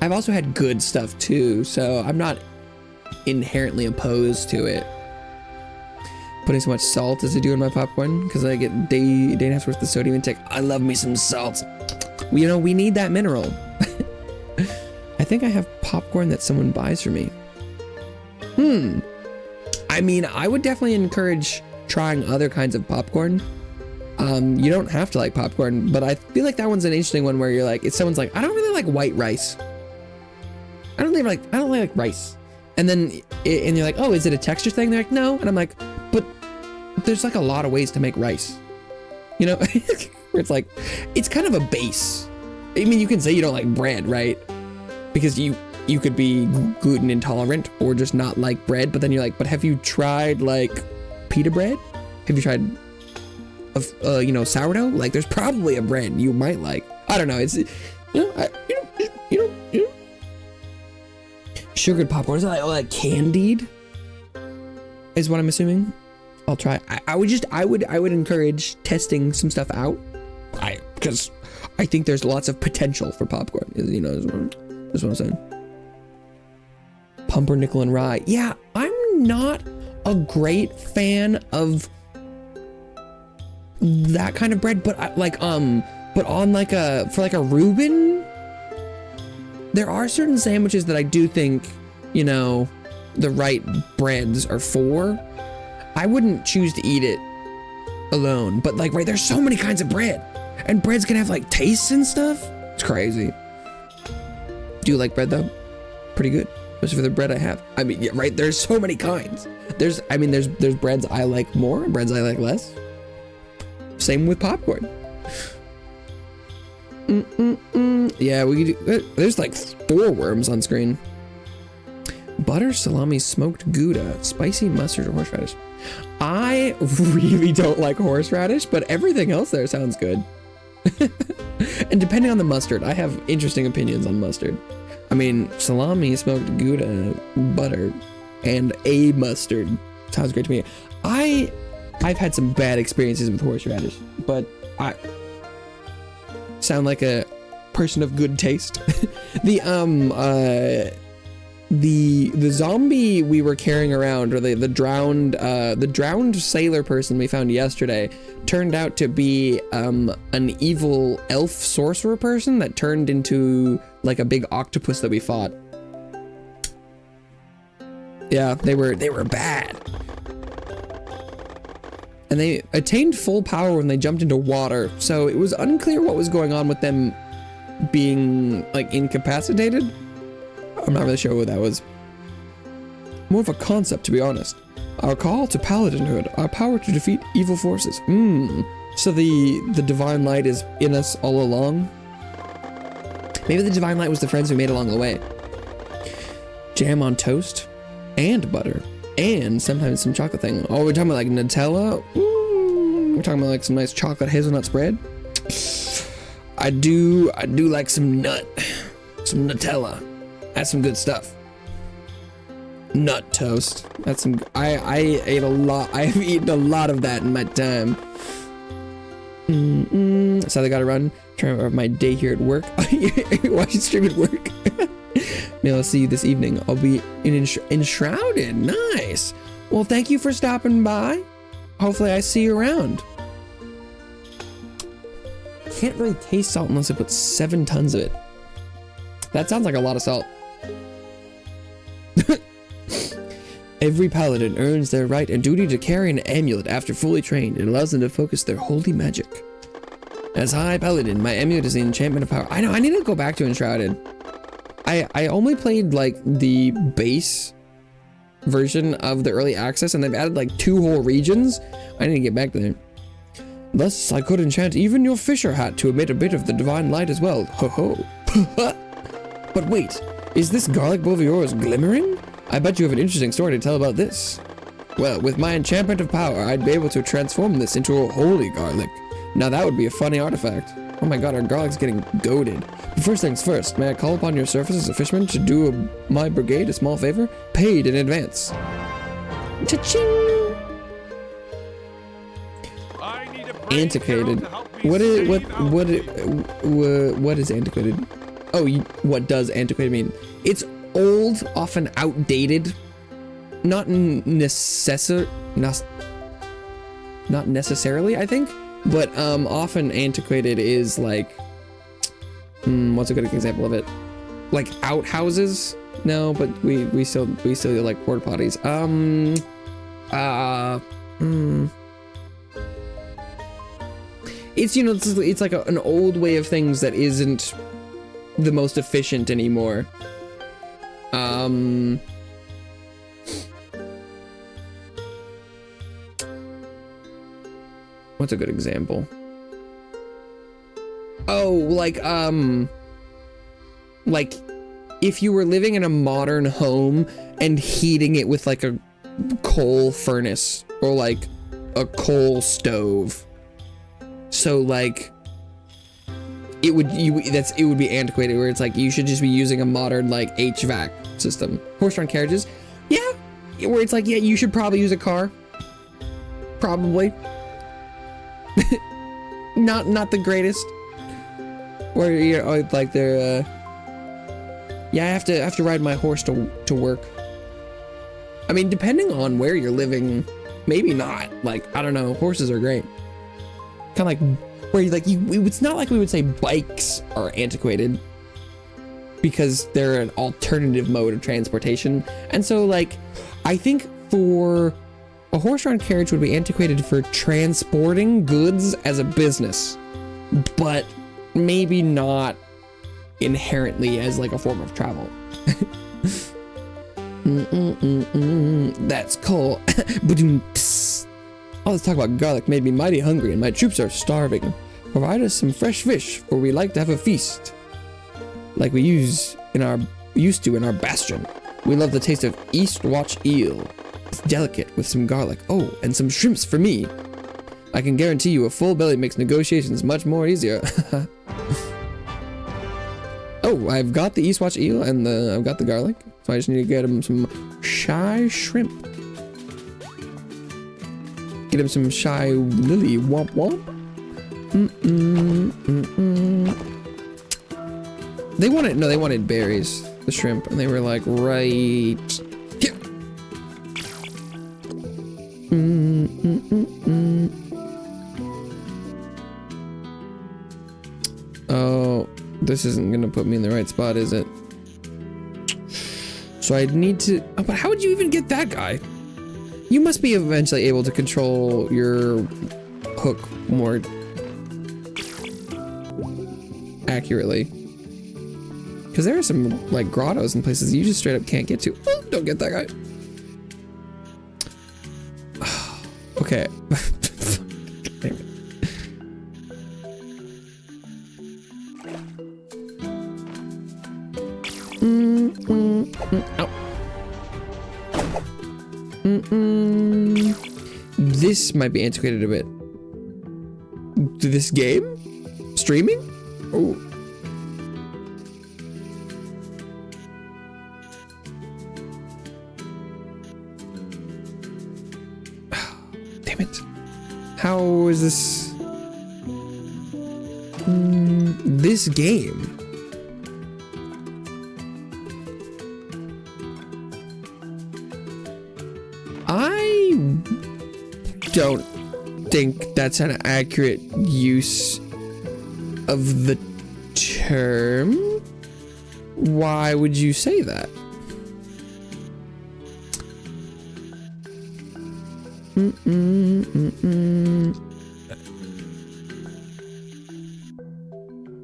I've also had good stuff too, so I'm not inherently opposed to it. Putting so much salt as I do in my popcorn, because I get day and a half's worth of sodium intake. I love me some salt. You know, we need that mineral. I think I have popcorn that someone buys for me. I mean, I would definitely encourage trying other kinds of popcorn. You don't have to like popcorn, but I feel like that one's an interesting one where you're like, if someone's like, I don't really like white rice. I don't really like rice. And then, and you're like, oh, is it a texture thing? They're like, no. And I'm like, but there's like a lot of ways to make rice. You know, where it's like, it's kind of a base. I mean, you can say you don't like bread, right? Because you could be gluten intolerant or just not like bread, but then you're like, but have you tried like pita bread? Have you tried sourdough? Like, there's probably a bread you might like. I don't know. It's sugared popcorn. Is it like candied? Is what I'm assuming. I'll try. I would encourage testing some stuff out. Because I think there's lots of potential for popcorn. You know, is what I'm saying. Pumpernickel and rye. Yeah, I'm not a great fan of that kind of bread, but but on like for a Reuben, there are certain sandwiches that I do think, you know, the right breads are for. I wouldn't choose to eat it alone, but like, right, there's so many kinds of bread, and breads can have like tastes and stuff. It's crazy. Do you like bread though? Pretty good. especially for the bread I have. I mean, yeah, right, there's so many kinds. There's breads I like more and breads I like less. Same with popcorn. Yeah, there's like 4 worms on screen. Butter, salami, smoked Gouda, spicy mustard, or horseradish. I really don't like horseradish, but everything else there sounds good. And depending on the mustard, I have interesting opinions on mustard. I mean, salami, smoked Gouda, butter, and a mustard sounds great to me. I've had some bad experiences with horseradish, but I sound like a person of good taste. The zombie we were carrying around, or the drowned sailor person we found yesterday, turned out to be an evil elf sorcerer person that turned into like a big octopus that we fought. Yeah, they were bad. And they attained full power when they jumped into water, so it was unclear what was going on with them being like incapacitated. I'm not really sure what that was. More of a concept, to be honest. Our call to paladinhood, our power to defeat evil forces. So the divine light is in us all along? Maybe the divine light was the friends we made along the way. Jam on toast, and butter, and sometimes some chocolate thing. Oh, we're talking about like Nutella? We're talking about like some nice chocolate hazelnut spread? I do like some Nutella. That's some good stuff. Nut toast. That's some. I ate a lot. I have eaten a lot of that in my time. So I gotta run. Trying to my day here at work. Watching stream at work. Maybe I'll see you this evening. I'll be enshrouded. Nice. Well, thank you for stopping by. Hopefully, I see you around. Can't really taste salt unless I put 7 tons of it. That sounds like a lot of salt. Every paladin earns their right and duty to carry an amulet after fully trained. It allows them to focus their holy magic. As High Paladin, my amulet is the enchantment of power. I know, I need to go back to Enshrouded. I only played like the base version of the early access, and they've added like 2 whole regions. I need to get back there. Thus, I could enchant even your fisher hat to emit a bit of the divine light as well. Ho ho. But wait, is this garlic bowl of yours glimmering? I bet you have an interesting story to tell about this. Well, with my enchantment of power, I'd be able to transform this into a holy garlic. Now that would be a funny artifact. Oh my god, our garlic's getting goated. But first things first, may I call upon your service as a fisherman to do my brigade a small favor? Paid in advance. Cha-ching! Antiquated. What is antiquated? Oh, what does antiquated mean? It's old, often outdated, not necessarily, I think, but often antiquated is like, what's a good example of it? Like outhouses? No, but we still like porta potties. It's, you know, it's like an old way of things that isn't the most efficient anymore. What's a good example? Oh, like if you were living in a modern home and heating it with like a coal furnace or like a coal stove. So like it would be antiquated, where it's like you should just be using a modern like HVAC system. Horse-drawn carriages, yeah, where it's like, yeah, you should probably use a car, probably. not the greatest. Or you know, like they're yeah, I have to ride my horse to work. I mean, depending on where you're living, maybe not. Like, I don't know, horses are great. Kind of like where it's not like we would say bikes are antiquated, because they're an alternative mode of transportation. And so like, I think for a horse-drawn carriage would be antiquated for transporting goods as a business, but maybe not inherently as like a form of travel. That's cool. All this talk about garlic made me mighty hungry, and my troops are starving. Provide us some fresh fish, for we like to have a feast, like we used to in our bastion. We love the taste of East Watch eel. It's delicate with some garlic. Oh, and some shrimps for me. I can guarantee you a full belly makes negotiations much more easier. Oh, I've got the East Watch eel and I've got the garlic. So I just need to get him some shy shrimp. Get him some shy lily womp womp. They wanted berries, the shrimp, and they were like, right here. Oh, this isn't gonna put me in the right spot, is it? So I'd need to, oh, but how would you even get that guy? You must be eventually able to control your hook more accurately. Because there are some like grottos and places you just straight up can't get to. Oh, don't get that guy. Okay. Ow. This might be antiquated a bit. This game? Streaming? Oh. Damn it. How is this? This game? I don't think that's an accurate use of the term. Why would you say that?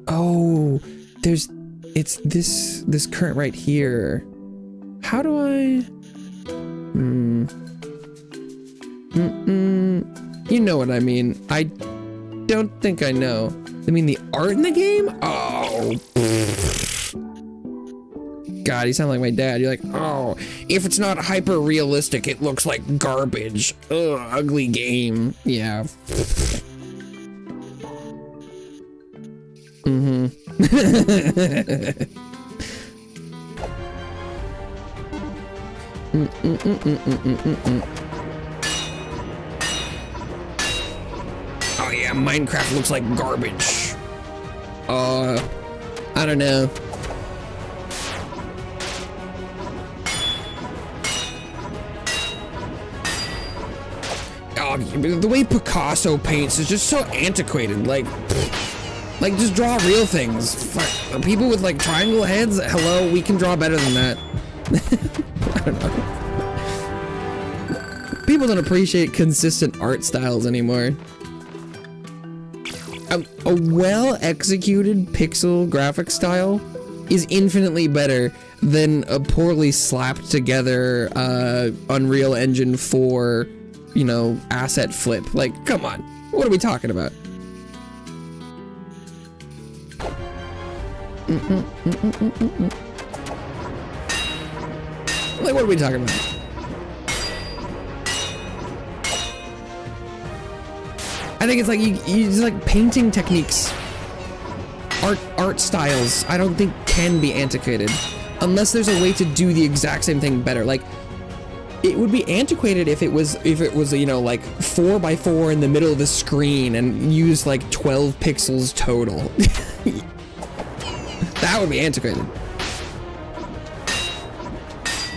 Oh, it's this current right here. How do I? You know what I mean. I don't think I know. I mean the art in the game? Oh. God, you sound like my dad. You're like, oh, if it's not hyper realistic, it looks like garbage. Ugh, ugly game. Yeah. Oh yeah, Minecraft looks like garbage. I don't know. Oh, the way Picasso paints is just so antiquated. Like just draw real things. Fuck. People with like triangle heads, hello, we can draw better than that. I don't know. People don't appreciate consistent art styles anymore. A well-executed pixel graphic style is infinitely better than a poorly slapped together Unreal Engine 4, you know, asset flip. Like, come on. What are we talking about? Like, what are we talking about? I think it's like you just like painting techniques, art styles. I don't think can be antiquated unless there's a way to do the exact same thing better. Like it would be antiquated if it was you know like 4x4 in the middle of the screen and used like 12 pixels total. That would be antiquated.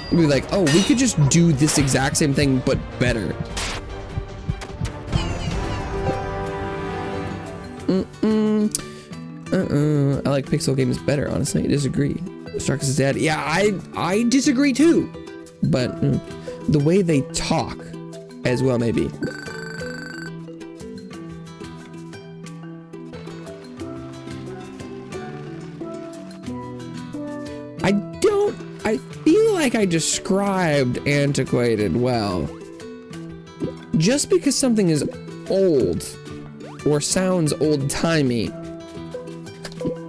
It'd be like, oh, we could just do this exact same thing but better. I like pixel games better, honestly. I disagree. Starks is dead. Yeah, I disagree too. But the way they talk as well, maybe. I don't I feel like I described antiquated well. Just because something is old or sounds old-timey,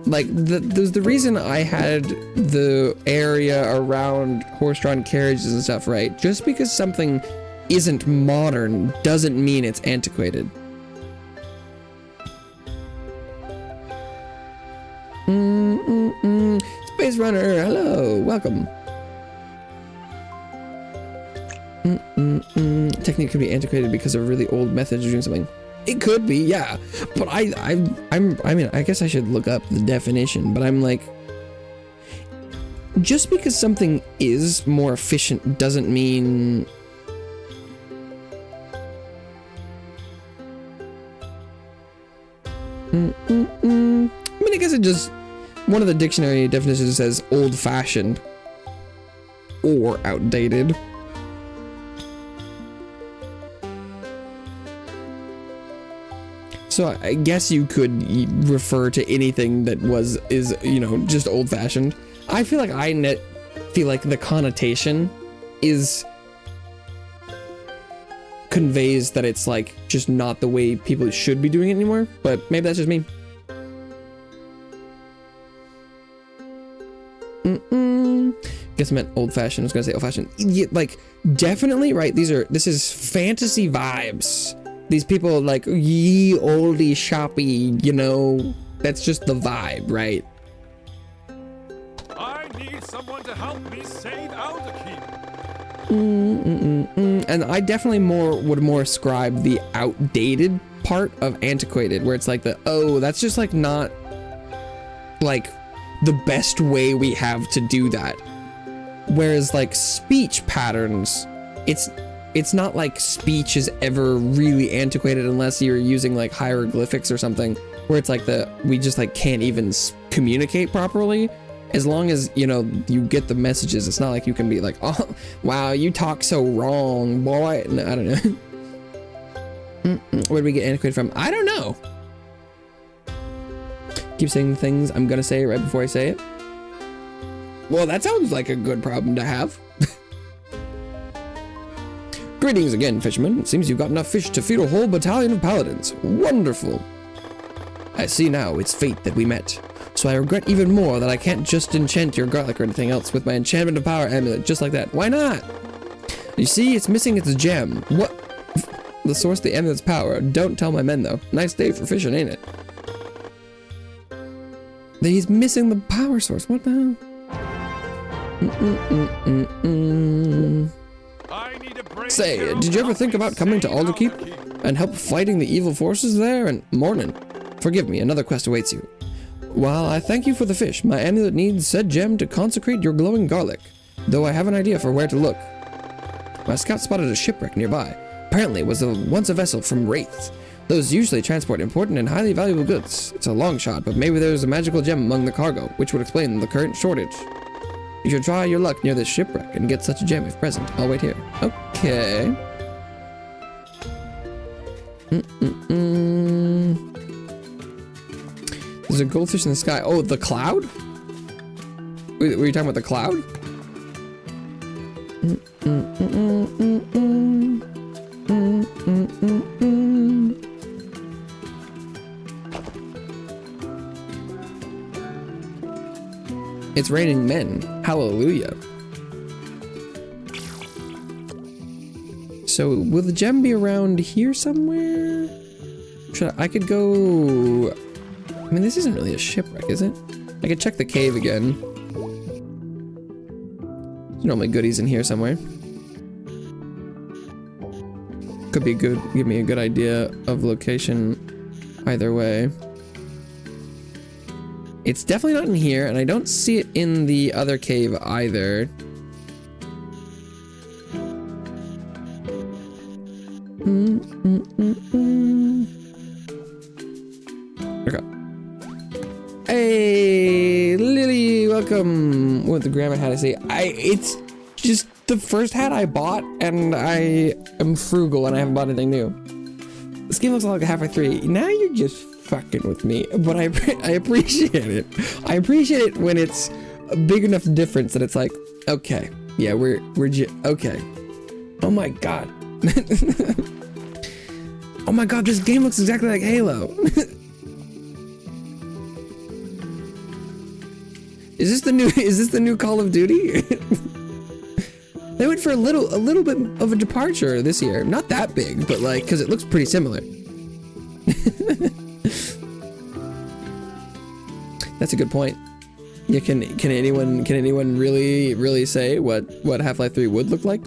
like the reason I had the area around horse-drawn carriages and stuff right, just because something isn't modern doesn't mean it's antiquated. Space Runner, hello, welcome. Technique could be antiquated because of really old methods of doing something. It could be, yeah. But I mean, I guess I should look up the definition, but I'm like, just because something is more efficient doesn't mean I mean, I guess it just, one of the dictionary definitions says old-fashioned or outdated. So I guess you could refer to anything that is, you know, just old-fashioned. I feel like feel like the connotation conveys that it's like just not the way people should be doing it anymore, but maybe that's just me. Guess I meant old-fashioned. I was gonna say old-fashioned. Yeah, like, definitely, right? This is fantasy vibes. These people like, ye oldie shoppy, you know, that's just the vibe, right? I need someone to help me save Alderkeep. And I definitely would more ascribe the outdated part of antiquated, where it's like that's just like not like the best way we have to do that. Whereas like speech patterns, it's not like speech is ever really antiquated unless you're using like hieroglyphics or something, where it's like we just like can't even communicate properly. As long as, you know, you get the messages, it's not like you can be like, oh, wow, you talk so wrong, boy. No, I don't know. Where did we get antiquated from? I don't know. Keep saying the things I'm gonna say right before I say it. Well, that sounds like a good problem to have. Greetings again, fisherman. It seems you've got enough fish to feed a whole battalion of paladins. Wonderful. I see now it's fate that we met. So I regret even more that I can't just enchant your garlic or anything else with my enchantment of power amulet just like that. Why not? You see, it's missing its gem. What? The source of the amulet's power. Don't tell my men, though. Nice day for fishing, ain't it? He's missing the power source. What the hell? Say, did you ever think about coming to Alderkeep and help fighting the evil forces there? And Mornin, forgive me, another quest awaits you. While I thank you for the fish, my amulet needs said gem to consecrate your glowing garlic, though I have an idea for where to look. My scout spotted a shipwreck nearby. Apparently it was once a vessel from wraiths. Those usually transport important and highly valuable goods. It's a long shot, but maybe there's a magical gem among the cargo, which would explain the current shortage. You should try your luck near this shipwreck and get such a gem if present. I'll wait here. Okay. There's a goldfish in the sky. Oh, the cloud? Were you talking about the cloud? It's raining men. Hallelujah. So, will the gem be around here somewhere? I could go... I mean, this isn't really a shipwreck, is it? I could check the cave again. There's normally goodies in here somewhere. Could be good, give me a good idea of location either way. It's definitely not in here, and I don't see it in the other cave either. Okay. Hey, Lily, welcome. What the grandma had to say? It's just the first hat I bought, and I am frugal, and I haven't bought anything new. This game looks like a halfway through. Now you're just fucking with me, but I appreciate it. I appreciate it when it's a big enough difference that it's like, Okay. Yeah, we're okay. Oh my god. Oh my god, this game looks exactly like Halo. Is this the new Call of Duty? They went for a little bit of a departure this year. Not that big, but like, cause it looks pretty similar. That's a good point. Yeah, can anyone really say what Half-Life 3 would look like?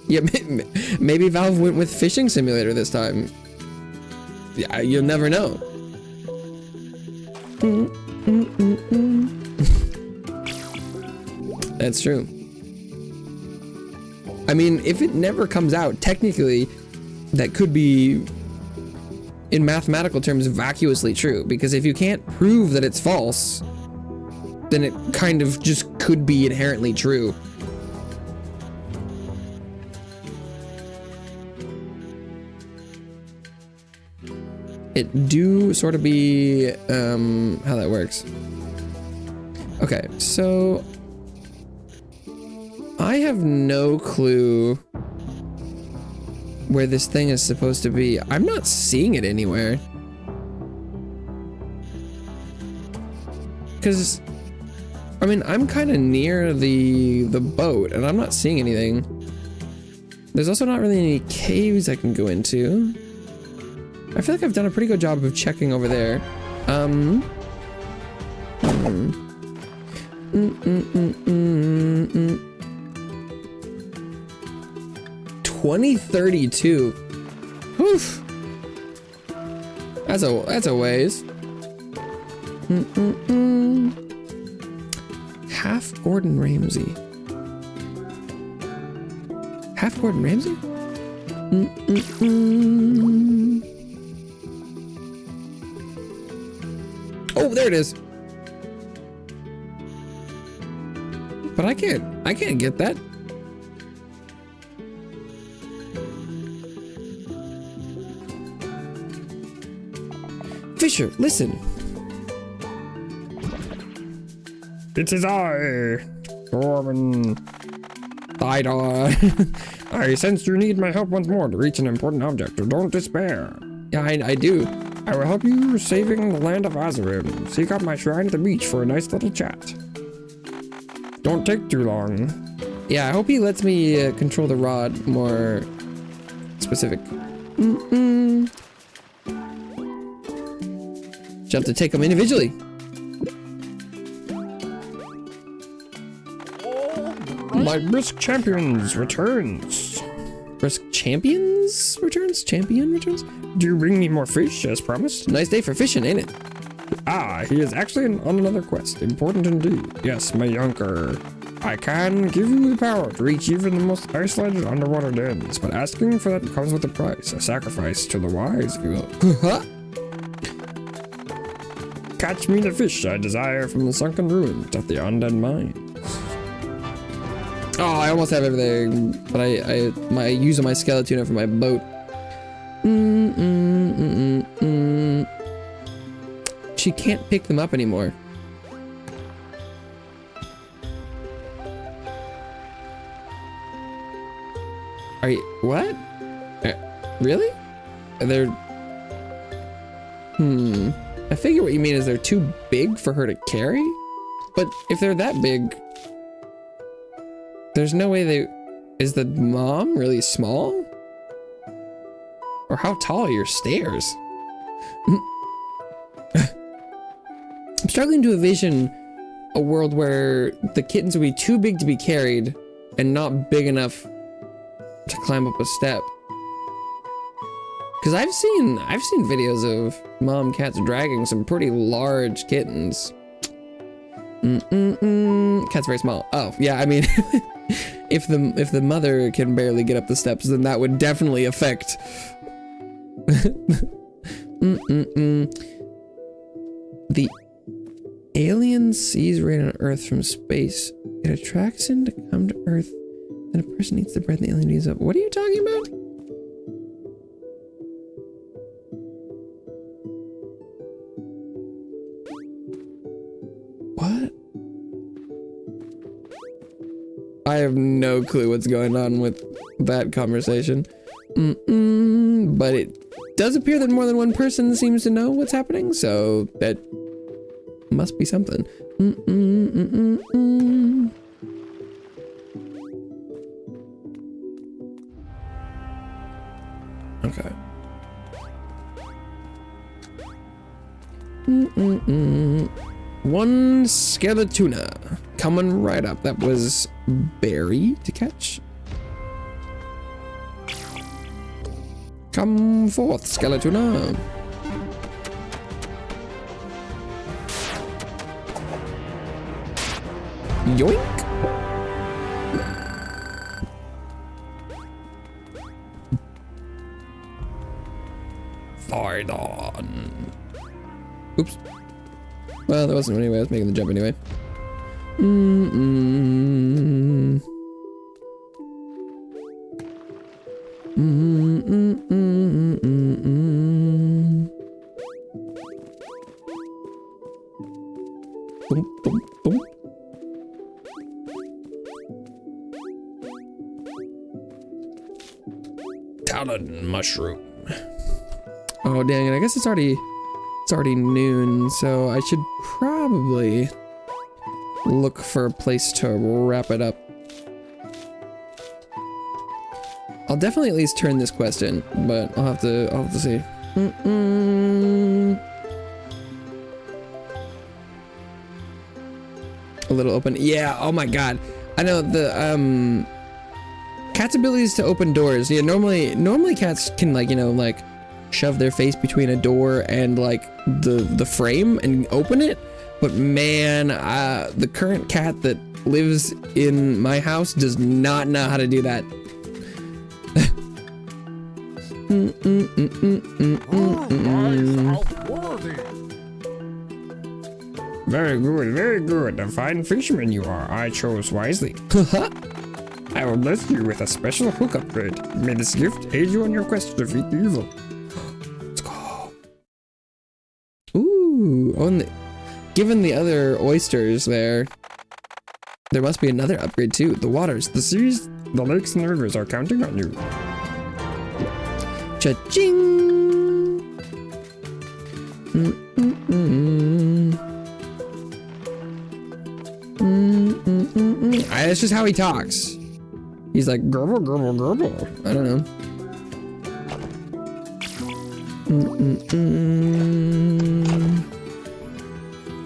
Yeah, maybe Valve went with Fishing Simulator this time. Yeah, you'll never know. That's true. I mean, if it never comes out, technically, that could be, in mathematical terms, vacuously true. Because if you can't prove that it's false, then it kind of just could be inherently true. It do sort of be, how that works. Okay, so I have no clue where this thing is supposed to be. I'm not seeing it anywhere. Because, I mean, I'm kind of near the boat, and I'm not seeing anything. There's also not really any caves I can go into. I feel like I've done a pretty good job of checking over there. 2032. Oof. That's a ways. Half Gordon Ramsay. Half Gordon Ramsay? Oh, there it is. But I can't get that. Fisher, listen. It is I, Norman. I sense you need my help once more to reach an important object. Don't despair. Yeah, I do. I will help you saving the land of Azarim. Seek out my shrine at the beach for a nice little chat. Don't take too long. Yeah, I hope he lets me control the rod more specific. Just have to take them individually. My brisk champions returns. Brisk champions returns? Champion returns? Do you bring me more fish as promised? Nice day for fishing, ain't it? Ah, he is actually on another quest. Important indeed. Yes, my younker. I can give you the power to reach even the most isolated underwater dens, but asking for that comes with a price, a sacrifice to the wise, if you will. Catch me the fish I desire from the sunken ruins of the undead mine. Oh, I almost have everything, but I use my skeleton for my boat. She can't pick them up anymore. Are you, what? Really? They're, I figure what you mean is they're too big for her to carry? But if they're that big, there's no way they, is the mom really small? Or how tall are your stairs? I'm struggling to envision a world where the kittens would be too big to be carried and not big enough to climb up a step. Because I've seen videos of mom cats dragging some pretty large kittens. Cat's very small. Oh, yeah, I mean, if the mother can barely get up the steps, then that would definitely affect. The alien sees rain on Earth from space. It attracts him to come to Earth. Then a person eats the bread and the alien eats up. What are you talking about? What? I have no clue what's going on with that conversation. But it does appear that more than one person seems to know what's happening, so that must be something. Okay. One Skeletuna coming right up. That was Barry to catch. Come forth, Skeletuna. Yoink. Fight on. Oops. Well, there wasn't any way I was making the jump anyway. Boom, boom, boom. Talon mushroom. Oh dang it! I guess it's already noon, so I should probably look for a place to wrap it up. I'll definitely at least turn this quest in, but I'll have to see. A little open. Yeah, oh my god. I know the cat's abilities to open doors. Yeah, normally cats can, like, you know, like shove their face between a door and like the frame and open it, but man, the current cat that lives in my house does not know how to do that. Very good, very good. A fine fisherman you are. I chose wisely. I will bless you with a special hook upgrade. May this gift aid you on your quest to defeat the evil. Let's go. Ooh, given the other oysters there must be another upgrade too. The waters, the seas, the lakes, and the rivers are counting on you. Cha-ching! That's just how he talks. He's like, gurgle, gurgle, gurgle. I don't know.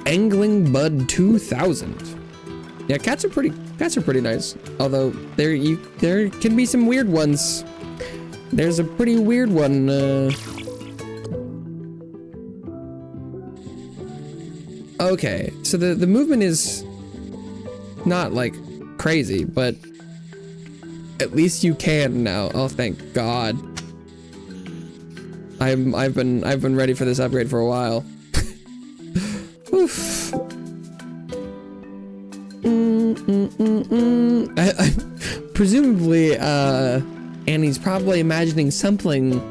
Angling Bud 2000. Yeah, cats are pretty nice. Although there can be some weird ones. There's a pretty weird one. Okay, so the movement is not like crazy, but at least you can now. Oh, thank God. I've been ready for this upgrade for a while. Oof. Presumably, Annie's probably imagining something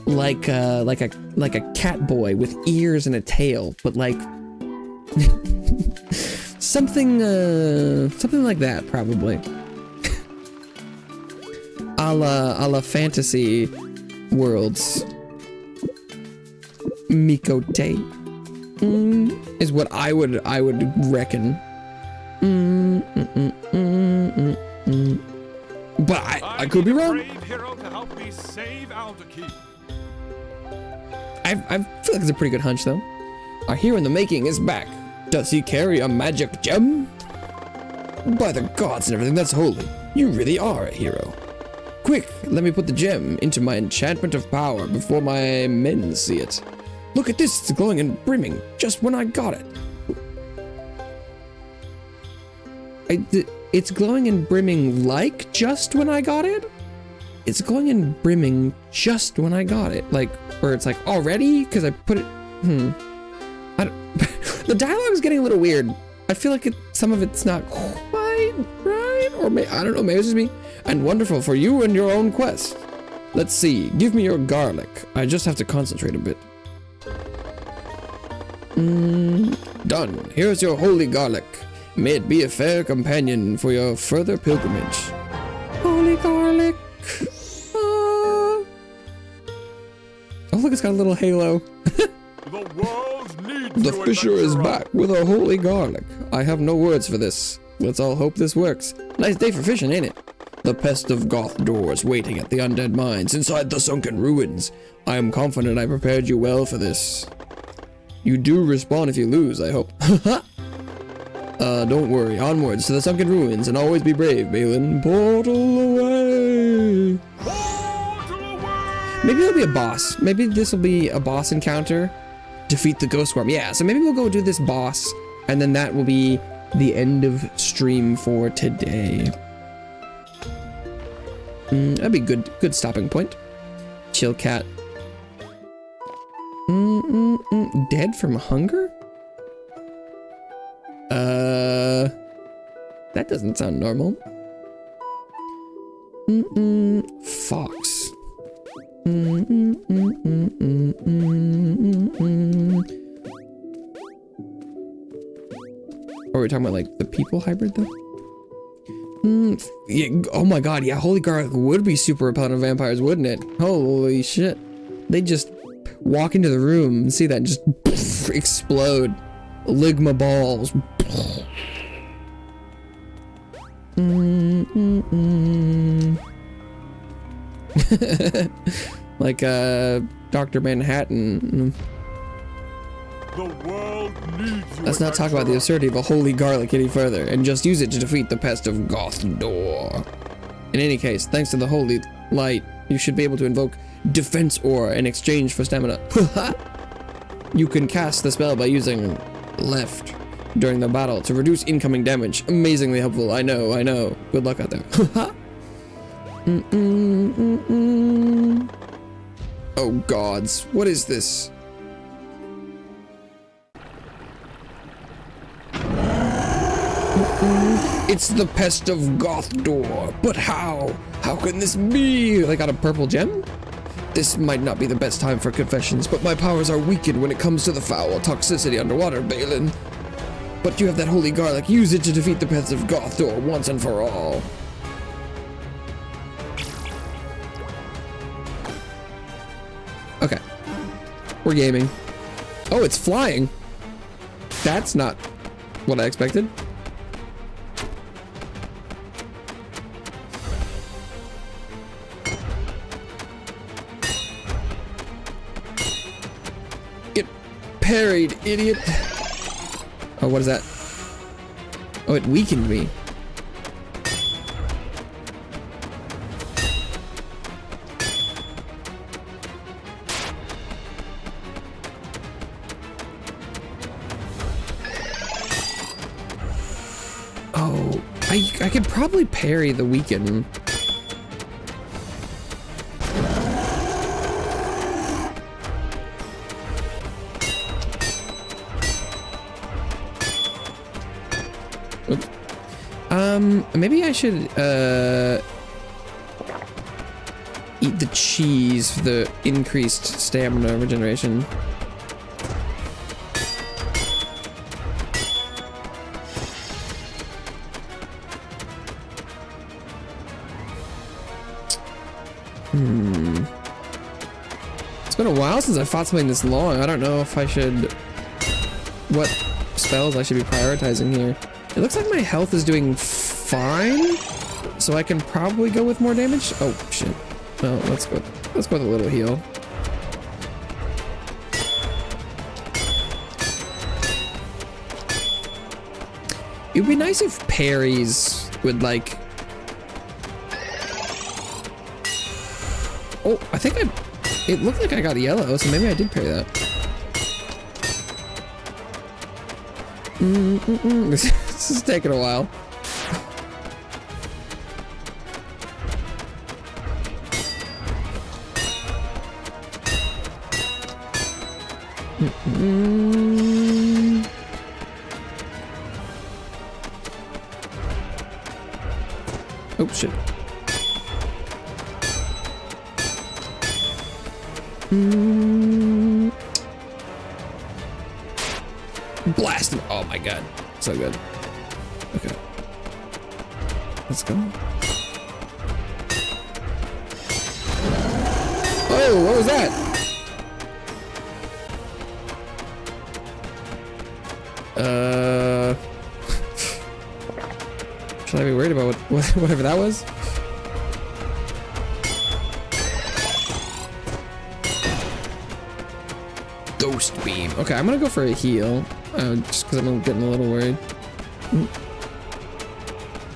like a cat boy with ears and a tail, but like something like that probably. a la Fantasy Worlds. Mikote is what I would reckon. But I could be wrong. I feel like it's a pretty good hunch though. Our hero in the making is back. Does he carry a magic gem? By the gods and everything that's holy, you really are a hero. Quick, let me put the gem into my enchantment of power before my men see it. Look at this, it's glowing and brimming, just when I got it. It's glowing and brimming like just when I got it? It's glowing and brimming just when I got it. Like, or it's like already? Because I put it, I don't, the dialogue's getting a little weird. I feel like some of it's not quite right, or I don't know, maybe it's just me. And wonderful for you and your own quest. Let's see, give me your garlic. I just have to concentrate a bit. Done, here's your holy garlic. May it be a fair companion for your further pilgrimage. Holy garlic. Ah. Oh, look, it's got a little halo. The world needs The you, Fisher is adventurer. back with a holy garlic. I have no words for this. Let's all hope this works. Nice day for fishing, ain't it? The pest of Goth doors waiting at the undead mines inside the sunken ruins. I am confident I prepared you well for this. You do respawn if you lose, I hope. Don't worry. Onwards to the sunken ruins and always be brave, Balin. Portal away! Portal away! Maybe it'll be a boss. Maybe this will be a boss encounter. Defeat the ghost worm. Yeah, so maybe we'll go do this boss, and then that will be the end of stream for today. That'd be good stopping point. Chill cat. Dead from hunger? That doesn't sound normal. Fox. Or are we talking about like the people hybrid though? Yeah, oh my god, yeah, holy garlic would be super repellent of vampires, wouldn't it? Holy shit. They just walk into the room and see that and just explode. Ligma balls. Like Dr. Manhattan. The world needs you. Let's not talk about the absurdity of a holy garlic any further, and just use it to defeat the pest of Goth Door. In any case, thanks to the holy light, you should be able to invoke Defense Ore in exchange for stamina. You can cast the spell by using left during the battle to reduce incoming damage. Amazingly helpful, I know, I know. Good luck out there. Oh gods, what is this? It's the pest of Goth Door. But how? How can this be? I got a purple gem? This might not be the best time for confessions, but my powers are weakened when it comes to the foul toxicity underwater, Balin. But you have that holy garlic. Use it to defeat the pest of Goth Door once and for all. Okay. We're gaming. Oh, it's flying. That's not what I expected. Get parried, idiot. Oh, what is that? Oh, it weakened me. Oh, I could probably parry the weaken. Oops. Maybe I should eat the cheese for the increased stamina regeneration. It's been a while since I fought something this long. I don't know if I should... what spells I should be prioritizing here. It looks like my health is doing fine, so I can probably go with more damage. Oh shit! No, let's go with a little heal. It would be nice if parries would like. Oh, I think it looked like I got yellow, so maybe I did parry that. This is taking a while. Oh shit. Blast him. Oh my god. So good. let's go. Oh, what was that? Should I be worried about whatever that was? Ghost beam. Okay, I'm gonna go for a heal, just because I'm getting a little worried.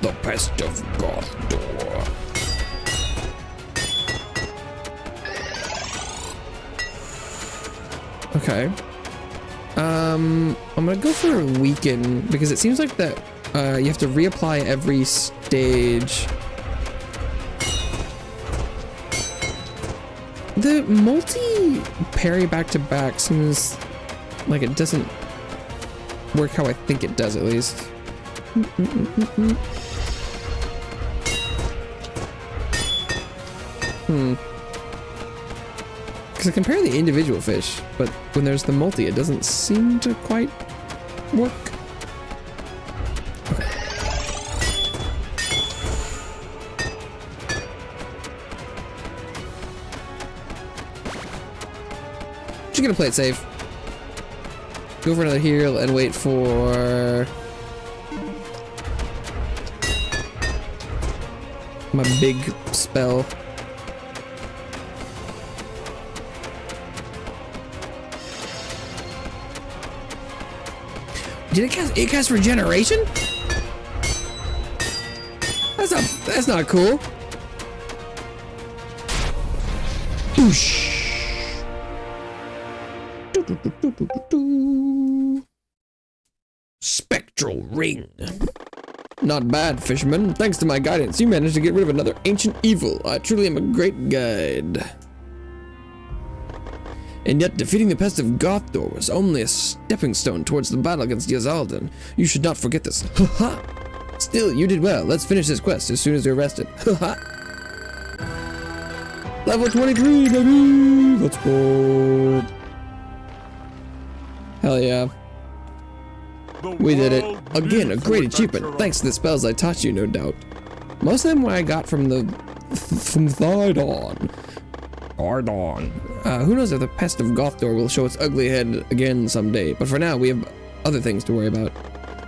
The pest of Gothdor. Okay. I'm gonna go for a weaken because it seems like that you have to reapply every stage. The multi parry back to back seems like it doesn't work how I think it does, at least. Because I compare the individual fish, but when there's the multi, it doesn't seem to quite work. Okay. Just gonna play it safe. Go for another heal and wait for my big spell. Did it cast regeneration? That's not cool. Boosh. Spectral ring. Not bad, fisherman. Thanks to my guidance, you managed to get rid of another ancient evil. I truly am a great guide. And yet, defeating the pest of Gothdor was only a stepping stone towards the battle against Yazaldan. You should not forget this. Ha-ha! Still, you did well. Let's finish this quest as soon as you're rested. Ha-ha! Level 23, baby! Let's go! Hell yeah. We did it. Again, a great achievement. Thanks to the spells I taught you, no doubt. Most of them I got from Thydon. Who knows if the pest of Gothdor will show its ugly head again someday, but for now we have other things to worry about.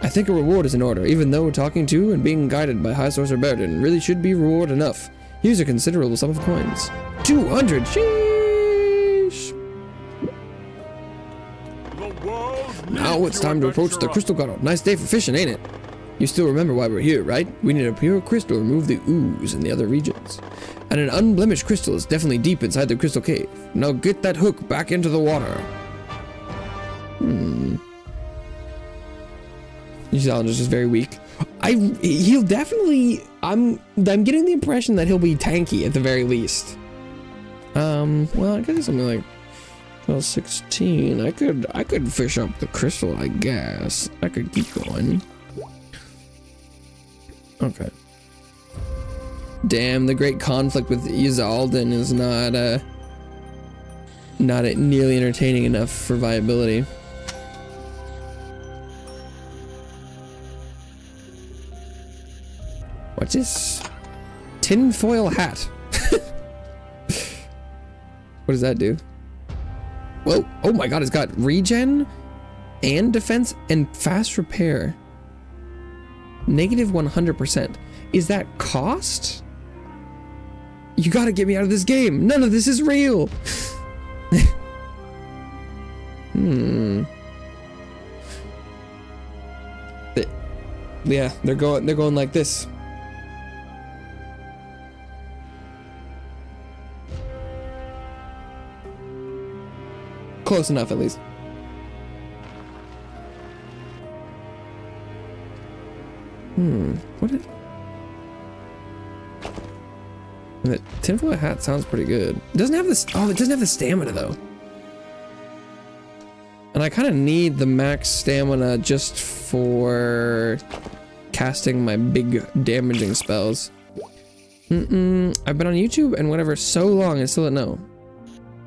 I think a reward is in order, even though talking to and being guided by High Sorcerer Baradin really should be reward enough. Here's a considerable sum of coins. 200! Sheesh! Now it's time to approach the Crystal Grotto. Nice day for fishing, ain't it? You still remember why we're here, right? We need a pure crystal to remove the ooze in the other regions. And an unblemished crystal is definitely deep inside the crystal cave. Now get that hook back into the water. Yazaldan's just very weak. He'll definitely, I'm getting the impression that he'll be tanky at the very least. Well, I guess something like, well, 16. I could fish up the crystal, I guess. I could keep going. Okay. Damn, the great conflict with Yazaldan is not nearly entertaining enough for viability. What's this? Tinfoil hat. What does that do? Whoa, oh my god, it's got regen and defense and fast repair. Negative 100%. Is that cost? You gotta get me out of this game. None of this is real. Yeah, they're going like this. Close enough, at least. What is... The tinfoil hat sounds pretty good. It doesn't have this. Oh, it doesn't have the stamina though. And I kind of need the max stamina just for casting my big damaging spells. I've been on YouTube and whatever so long I still don't know.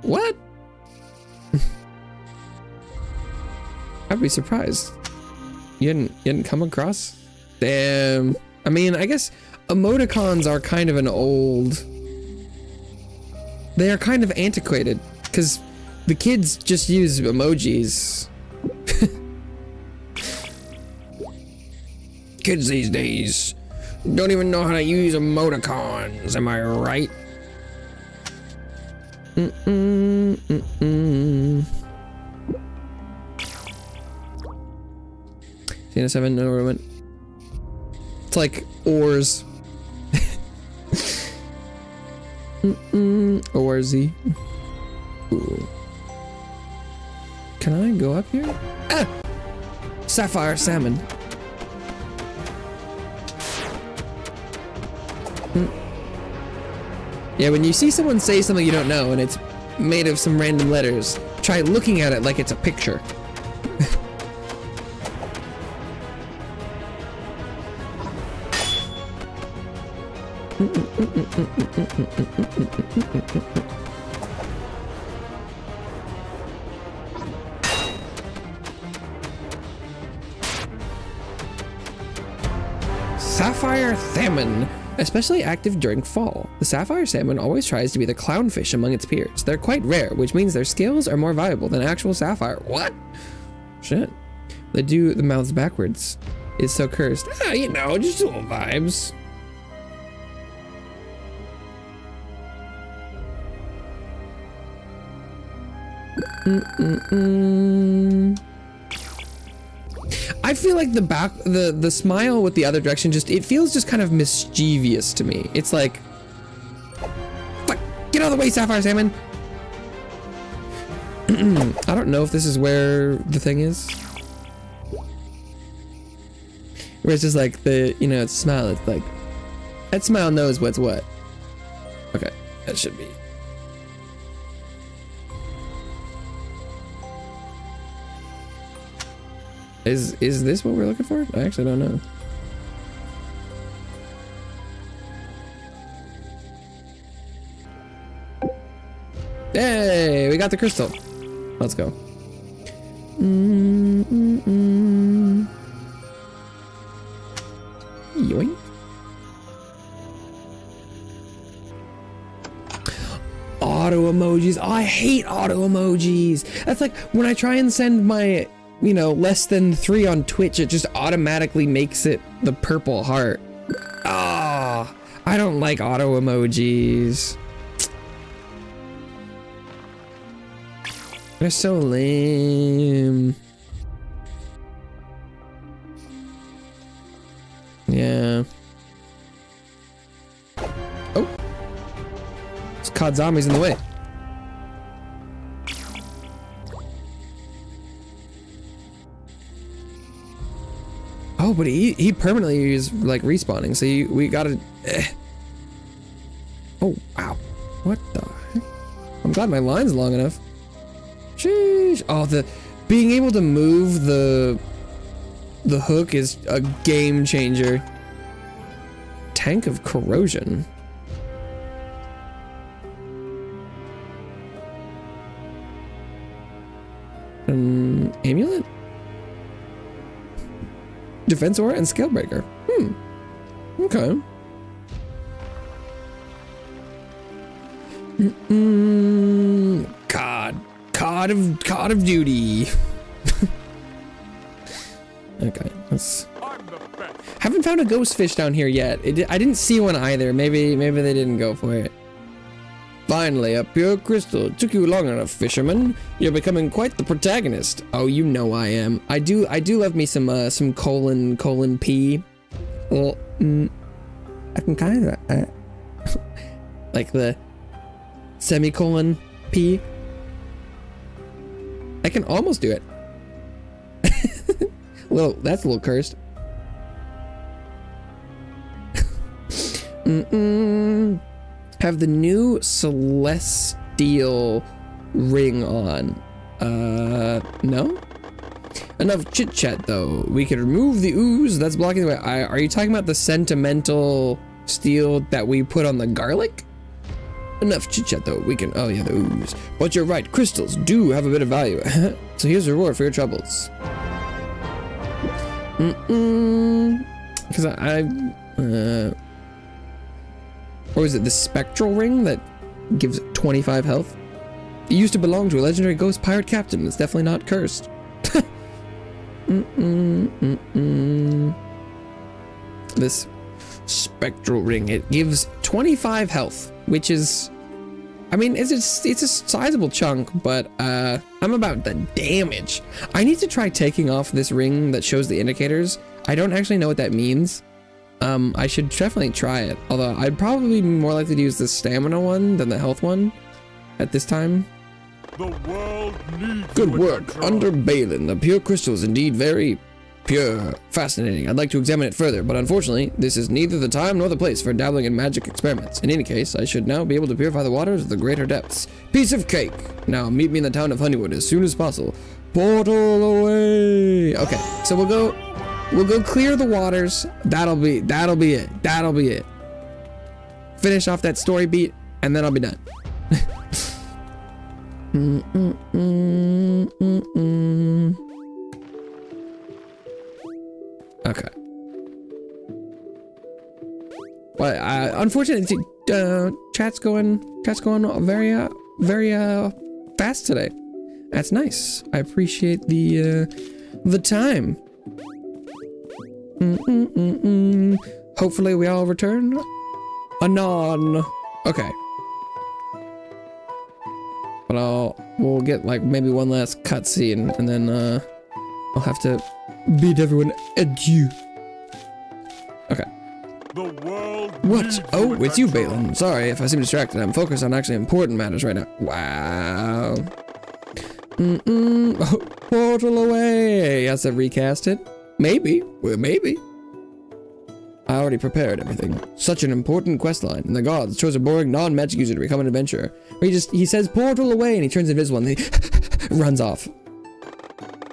What? I'd be surprised. You hadn't come across? Damn. I mean, I guess emoticons are kind of an old... They are kind of antiquated, because the kids just use emojis. Kids these days don't even know how to use emoticons, am I right? Cena 7, no movement. It's like oars. Oarsy. Ooh. Can I go up here? Ah! Sapphire salmon. Yeah, when you see someone say something you don't know and it's made of some random letters, try looking at it like it's a picture. Sapphire salmon. Especially active during fall. The sapphire salmon always tries to be the clownfish among its peers. They're quite rare, which means their scales are more valuable than actual sapphire. What? Shit. They do the mouths backwards. It's so cursed. Ah, you know, just little vibes. I feel like the smile with the other direction it feels just kind of mischievous to me. It's like, fuck, get out of the way, sapphire salmon. I don't know if this is where the thing is. Where it's just like it's a smile. It's like, that smile knows what's what. Okay, that should be. Is this what we're looking for? I actually don't know. Hey, we got the crystal. Let's go. Yoink. Auto emojis. Oh, I hate auto emojis. That's like when I try and send my less than 3 on Twitch, it just automatically makes it the purple heart. Ah, I don't like auto emojis. They're so lame. Yeah. Oh. There's COD zombies in the way. Oh, but he permanently is like respawning, so we gotta. Oh wow, what the heck? I'm glad my line's long enough. Sheesh. Oh, being able to move the hook is a game changer. Tank of corrosion. An amulet? Defense aura and scalebreaker. Okay. God of duty. Okay, let's. Haven't found a ghost fish down here yet. I didn't see one either. Maybe they didn't go for it. Finally, a pure crystal. Took you long enough, fisherman. You're becoming quite the protagonist. Oh, you know I am. I do love me some colon P. Well, I can kind of like the semicolon P. I can almost do it. Well, that's a little cursed. Have the new celestial ring on. No? Enough chit chat though. We can remove the ooze that's blocking the way. Are you talking about the sentimental steel that we put on the garlic? Enough chit chat though. We can. Oh yeah, the ooze. But you're right. Crystals do have a bit of value. So here's a reward for your troubles. Because Or is it the spectral ring that gives 25 health? It used to belong to a legendary ghost pirate captain. It's definitely not cursed. This spectral ring, it gives 25 health, which is, I mean, it's a sizable chunk, but I'm about the damage. I need to try taking off this ring that shows the indicators. I don't actually know what that means. I should definitely try it, although I'd probably be more likely to use the stamina one than the health one at this time. The world needs Good work. Under Balin, the pure crystal is indeed very pure. Fascinating. I'd like to examine it further, but unfortunately, this is neither the time nor the place for dabbling in magic experiments. In any case, I should now be able to purify the waters of the greater depths. Piece of cake. Now meet me in the town of Honeywood as soon as possible. Portal away. Okay, so we'll go clear the waters. That'll be it. Finish off that story beat, and then I'll be done. Okay. But unfortunately, chat's going very fast today. That's nice. I appreciate the time. Hopefully we all return anon. Okay. But we'll get like maybe one last cutscene, and then I'll have to bid everyone adieu. Okay. The world What? Oh, it's you, Balin. Sorry if I seem distracted. I'm focused on actually important matters right now. Wow. Oh, portal away. Yes, I recast it. Maybe. Well, maybe. I already prepared everything. Such an important quest line, and the gods chose a boring non-magic user to become an adventurer. He says portal away and he turns invisible and he runs off.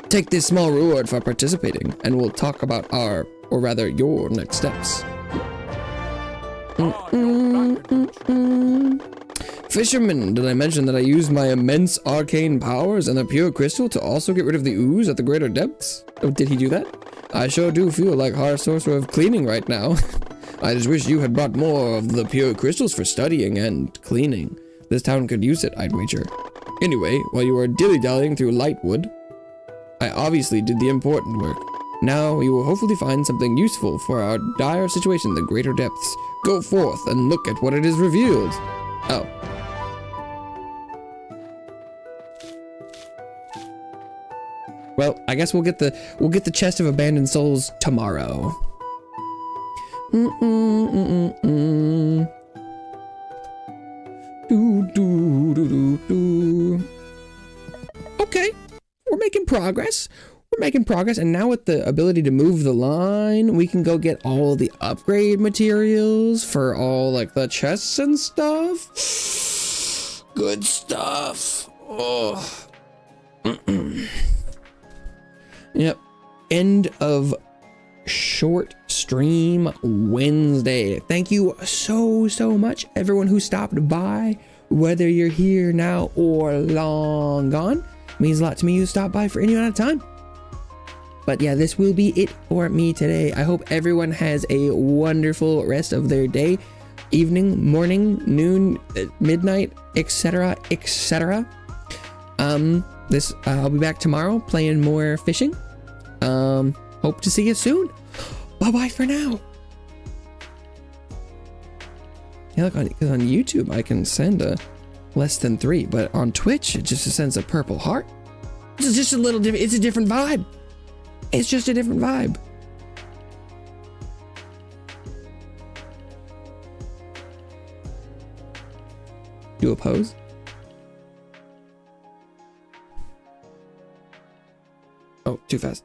Take this small reward for participating, and we'll talk about your next steps. Fisherman, did I mention that I used my immense arcane powers and the pure crystal to also get rid of the ooze at the greater depths? Oh, did he do that? I sure do feel like our sorcerer of cleaning right now. I just wish you had brought more of the pure crystals for studying and cleaning. This town could use it, I'd wager. Anyway, while you were dilly-dallying through Lightwood, I obviously did the important work. Now you will hopefully find something useful for our dire situation in the greater depths. Go forth and look at what it is revealed. Oh. Well, I guess we'll get the chest of abandoned souls tomorrow. Okay, we're making progress. And now with the ability to move the line, we can go get all the upgrade materials for all like the chests and stuff. Good stuff. Oh. Yep. End of short stream Wednesday. Thank you so much, everyone who stopped by, whether you're here now or long gone. It means a lot to me you stopped by for any amount of time. But yeah, this will be it for me today. I hope everyone has a wonderful rest of their day, evening, morning, noon, midnight, etc. I'll be back tomorrow playing more fishing. Hope to see you soon. Bye for now. Yeah, look, because on YouTube I can send a less than 3, but on Twitch it just sends a purple heart. It's just a little different. It's a different vibe. It's just a different vibe. Do a pose. Oh, too fast.